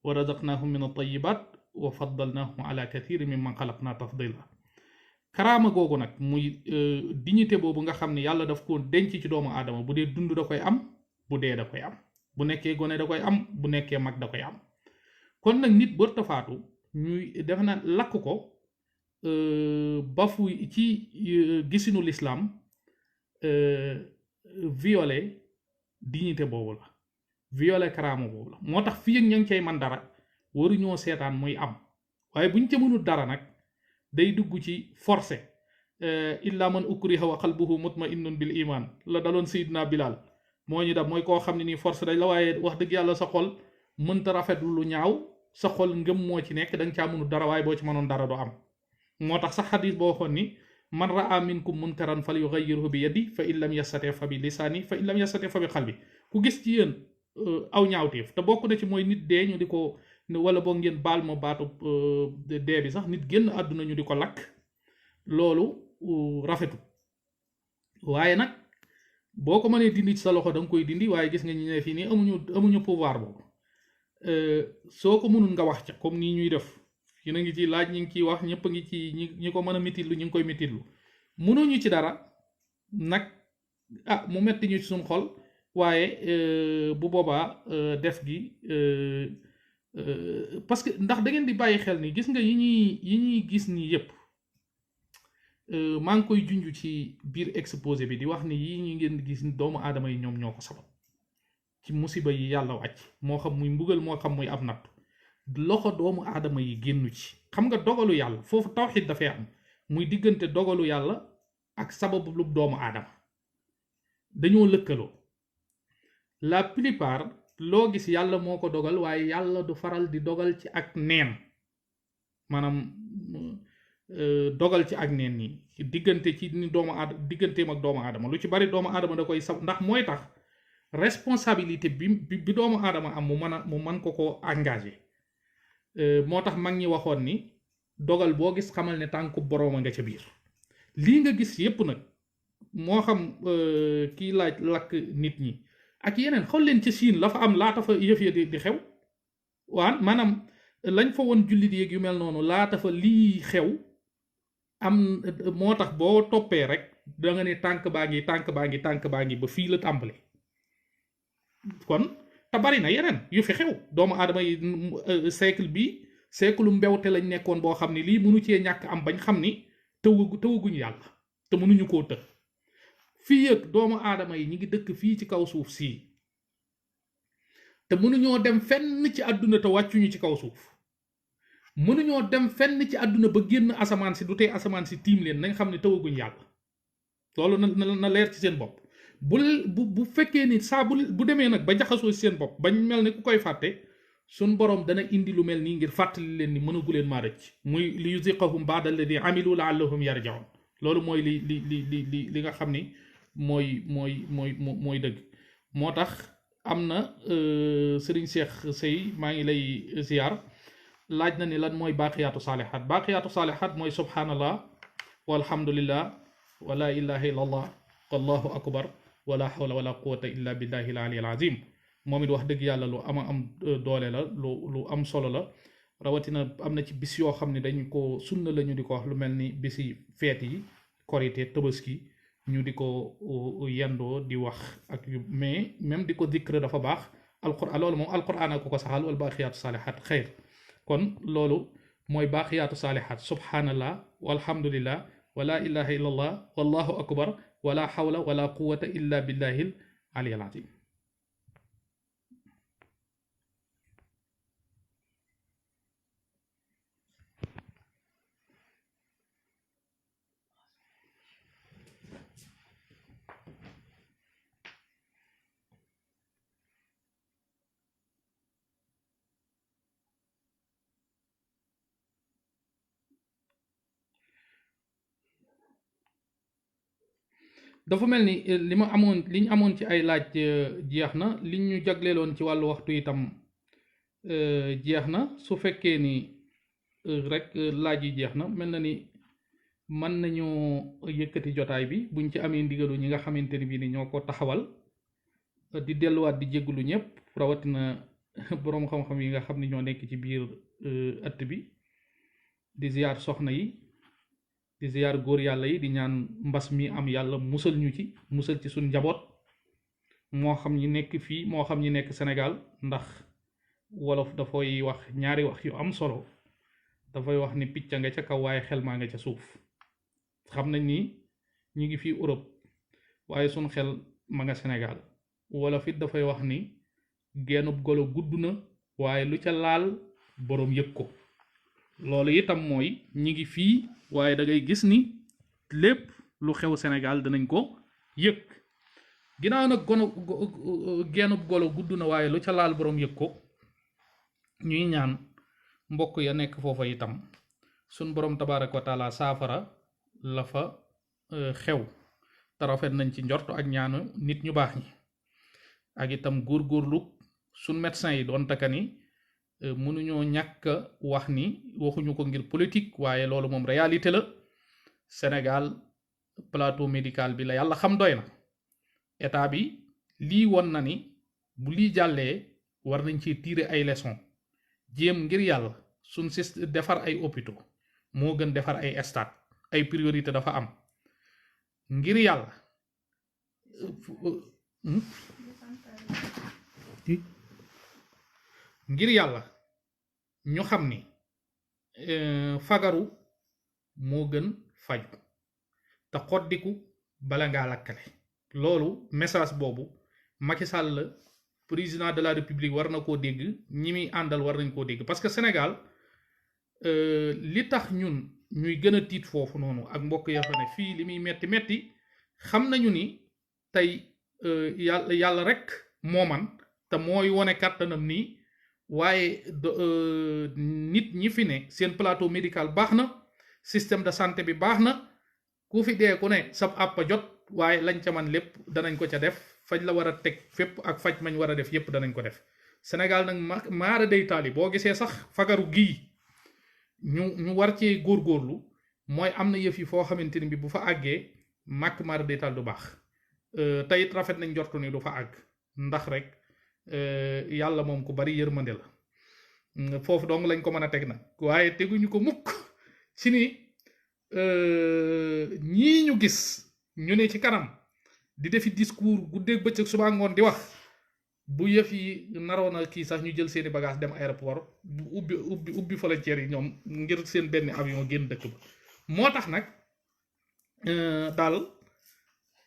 wa razaqnaahum min altayibat wa faddalnaahum ala kathirin mimman xalaqna tafdila karaama googu nag muy dignité boobu nga xam ne yàlla daf ko denc ci doomu aadama bu dee dund da koy am bu dee da koy am bu nekkee gone da koy am bu nekkee mag da koy am kon nag nit bër tafaatu ñuy def na lakk ko bafu ci gisinu lislaam violer dignité boobu la violer karaama boobu la moo tax fii ak ña ngi cay man dara waruñoo seetaan muy am waaye buñ ca mënul dara nag day dugg ci forcé illa man ukriha wa qalbuhu mutma'innun bil iman la daloon Seydina Bilal moo ñu dab mooy koo xam ne nii forcé dañ la waaye wax dëgg yàlla sa xol mënta rafetlu lu ñaaw sa xol ngëm moo ci nekk da nga caa mënul dara waaye boo ci mënoon dara du am moo tax sax xadis boo waxoon ni man raa minkum munkaran fal yughayyirhu bi yadi fa in lam yastati fa bi lisaani fa in lam yastati fa bi qalbi ku gis ci yéen aw ñaawteef te bokk na ci mooy nit dee ñu di ko wala boo ngeen baal ma baatu dee bi sax nit génn àdduna ñu di ko lakk loolu rafetu waaye nag boo ko mënee dindi ci sa loxo da nga koy dindi waaye gis nga ñu ne fii nii amuñu pouvoir boobu soo ko mënul nga wax ca comme nii ñuy def fii na ngi ci laaj ñi ngi ciy wax ñëpp a ngi ci ñi ko mën a mititlu ñi ngi koy mititlu mënuñu ci dara nag mu metti ñu ci suñ xol waaye bu boobaa def gi parce que ndax da ngeen di bàyyi xel ni gis nga yi ñuy gis nii yépp maa ngi koy junj ci biir exposé bi di wax ni yii ñu ngeen gis doomu aadama yi ñoom ñoo ko sabab ci musiba yi yàlla wàcc moo xam muy mbugal moo xam muy ab natt loxo doomu aadama yi génnu ci xam nga dogalu yàlla foofu tawxid dafay am muy diggante dogalu yàlla ak sababu lu doomu aadama dañoo lëkkaloo la plupart loo gis yàlla moo ko dogal waaye yàlla du faral di dogal ci ak neen maanaam dogal ci ak neen nii diggante ci ni doomu aadama digganteem ak doomu aadama lu ci bari doomu aadama da koy sab ndax mooy tax responsabilité bi doomu aadama am mu mën ko engagé moo tax mag ñi waxoon ni dogal boo gis xamal ne tànku borooma nga ca biir lii nga gis yépp nag moo xam kii laaj lakk nit ñi ak yeneen xool leen ci Siin la fa am laata fa yëf ya di xew waan maanaam lañ fa woon jullit yéeg yu mel noonu laata fa lii xew am moo tax boo toppee rek da nga ne tànk baa ngi ba fii la tàmbale kon te bari na yeneen yu fi xew doomu aadama yi siècle mbewte lañ nekkoon boo xam ne lii mënu cee ñàkk am bañ xam ni tëwaguñu yàlla te mënuñu koo të fii ak doomu aadama yi ñi ngi dëkk fii ci kaw suuf sii te mënuñoo dem fenn ci àdduna te wàccuñu ci kaw suuf mënuñoo dem fenn ci àdduna ba génn asamaan si du tey asamaan si tiim leen nañ xam ne tëwaguñu yàlla loolu na leer ci seen bopp bu fekkee ni saa bu demee nag ba jaxasoo ci seen bopp bañ mel ne ku koy fàtte suñ boroom dana indi lu mel nii ngir fàttali leen ni mënagu leen maa rëcc muy li yuziqahum ba'da alladi amilu la'allahum yarji'un loolu mooy li nga xam ni mooy dëgg moo tax am na Serigne Cheikh Sey maa ngi lay ziar laaj na ni lan mooy baaqiyaatu saalihaat mooy subhanallah walhamdulillah wala ilaha illallah wallahu akbar wala hawla wala quwwata illa billahi al-ali al-azim moom it wax dëgg yàlla lu am doole la lu am solo la rawatina am na ci bis yoo xam ne dañ ko sunna la ñu di ko wax lu mel ni bisi feet yi korite tabaski ñu di ko yendoo di wax ak yu mais même di ko dikr dafa baax alquran loolu moom alquran a ko saxal wal baaqiyaatu saalihaat xeyr kon loolu mooy baaqiyaatu saalihaat subhanallah walhamdulillah wala ilaha illallah wallahu akbar wala hawla wala quwwata illa billahil aliyil azim dafa mel ni li ñu amoon ci ay laaj jeex na li ñu jagleeloon ci wàllu waxtu itam jeex na su fekkee ni rek laaj yi jeex na mel na ni mën nañoo yëkkati jotaay bi buñ ci amee ndigalu ñi nga xamante ni bii ni ñoo ko taxawal di delluwaat di jéggulu ñëpp rawatina boroom xam-xam yi nga xam ni ñoo nekk ci biir ëtt bi di ziyaar soxna yi di ziyaar góor yàlla yi di ñaan mbas mi am yàlla musal ñu ci musal ci suñ njaboot moo xam ñi nekk fii moo xam ñi nekk Sénégal ndax wolof dafay wax ñaari wax yu am solo dafay wax ni picc nga ca kaw waaye xel maa nga ca suuf xam nañ ni ñi ngi fii Europe waaye suñ xel ma nga Sénégal wolof it dafay wax ni geenub golo gudd na waaye lu ca laal boroom yëg ko loolu itam mooy ñi ngi fii waaye da ngay gis ni lépp lu xew Sénégal danañ ko yëg ginnaaw nag geenub golo gudd na waaye lu ca laal boroom yëg ko ñuy ñaan mbokk ya nekk foofa itam sun borom tabaaraka wa taala saafara la fa xew te rafet nañ ci njort ak ñaanu nit ñu baax ñi ak itam góorgóorlu sun médecin yi doon taka ni mënuñoo ñàkk wax ni waxuñu ko ngir politique waaye loolu moom réalité la Sénégal plateau médical bi la yàlla xam doy na état bi lii won na ni bu lii jàllee war nañ ci tirer ay leçons jéem ngir yàlla suñ système defar ay hôpitaux moo gën defar ay stade ay priorité dafa am ngir yàlla ngir yàlla ñu xam ni fagaru moo gën faju te xoddiku bala ngaa lakkale loolu message boobu Macky Sall président de la République war na koo dégg ñi muy àndal war nañ koo dégg parce que Sénégal li tax ñun ñuy gën a tiit foofu noonu ak mbokk ya fa ne fii li muy metti metti xam nañu ni tey yàlla rek moo man te mooy wone kàttanam nii waaye nit ñi fi ne seen plateau médical baax na système de santé bi baax na ku fi dee ku ne sab àppa jot waaye lañ ca man lépp danañ ko ca def faj la war a teg fépp ak faj mañ war a def yépp danañ ko def Sénégal nag maara day taali boo gisee sax fagaru gii ñu war cee góorgóorlu mooy am na yëf yi foo xamante ni bi bu fa àggee màkk maara day taal du baax teyit rafet nañ jortu ni du fa àgg ndax rek yàlla moom ku bari yërmande la foofu dong lañ ko mën a teg nag waaye teguñu ko mukk ci ni ñii ñu gis ñu ne ci kanam di defi discours guddeeg bëccëg suba ngoon di wax bu yëf yi naroon a kii sax ñu jël seeni bagage dem aéroport ubbi frontière yi ñoom ngir seen benn avion génn dëkk ba moo tax nag daal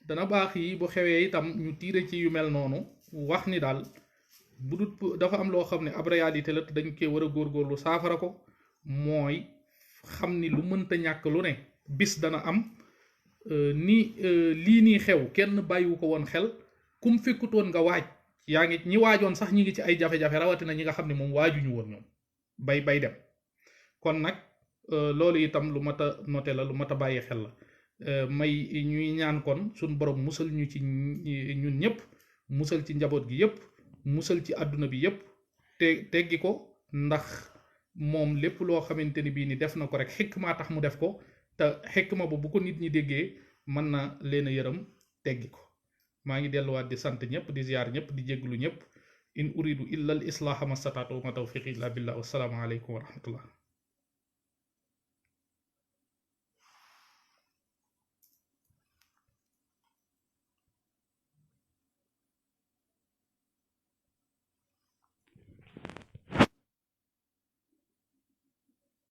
dana baax yi bu xewee itam ñu tiire ci yu mel noonu wax ni daal bu dut dafa am loo xam ne ab réalité la te dañ koy war a góorgóorlu saafara ko mooy xam ni lu mënta ñàkk lu ne bis dana am ni lii nii xew kenn bàyyiwu ko woon xel kum fekkutoon nga waaj yaa ngi ñi waajoon sax ñi ngi ci ay jafe-jafe rawatina ñi nga xam ne moom waajuñu woon ñoom bay dem kon nag loolu itam lu mat a noté la lu mat a bàyyi xel la may ñuy ñaan kon suñ borom musal ñu ci ñun ñëpp musal ci njaboot gi yëpp musal ci àdduna bi yëpp teggi ko ndax moom lépp loo xamante ni bii ni def na ko rek xikma tax mu def ko te xikma bu ko nit ñi déggee mën na leen a yërëm teggi ko maa ngi delluwaat di sant ñëpp di ziyaar ñëpp di jégglu ñëpp in uridu illa al islaaha ma stataatu ma tawfiqi illa billah wassalaamu aleykum wa rahmatullah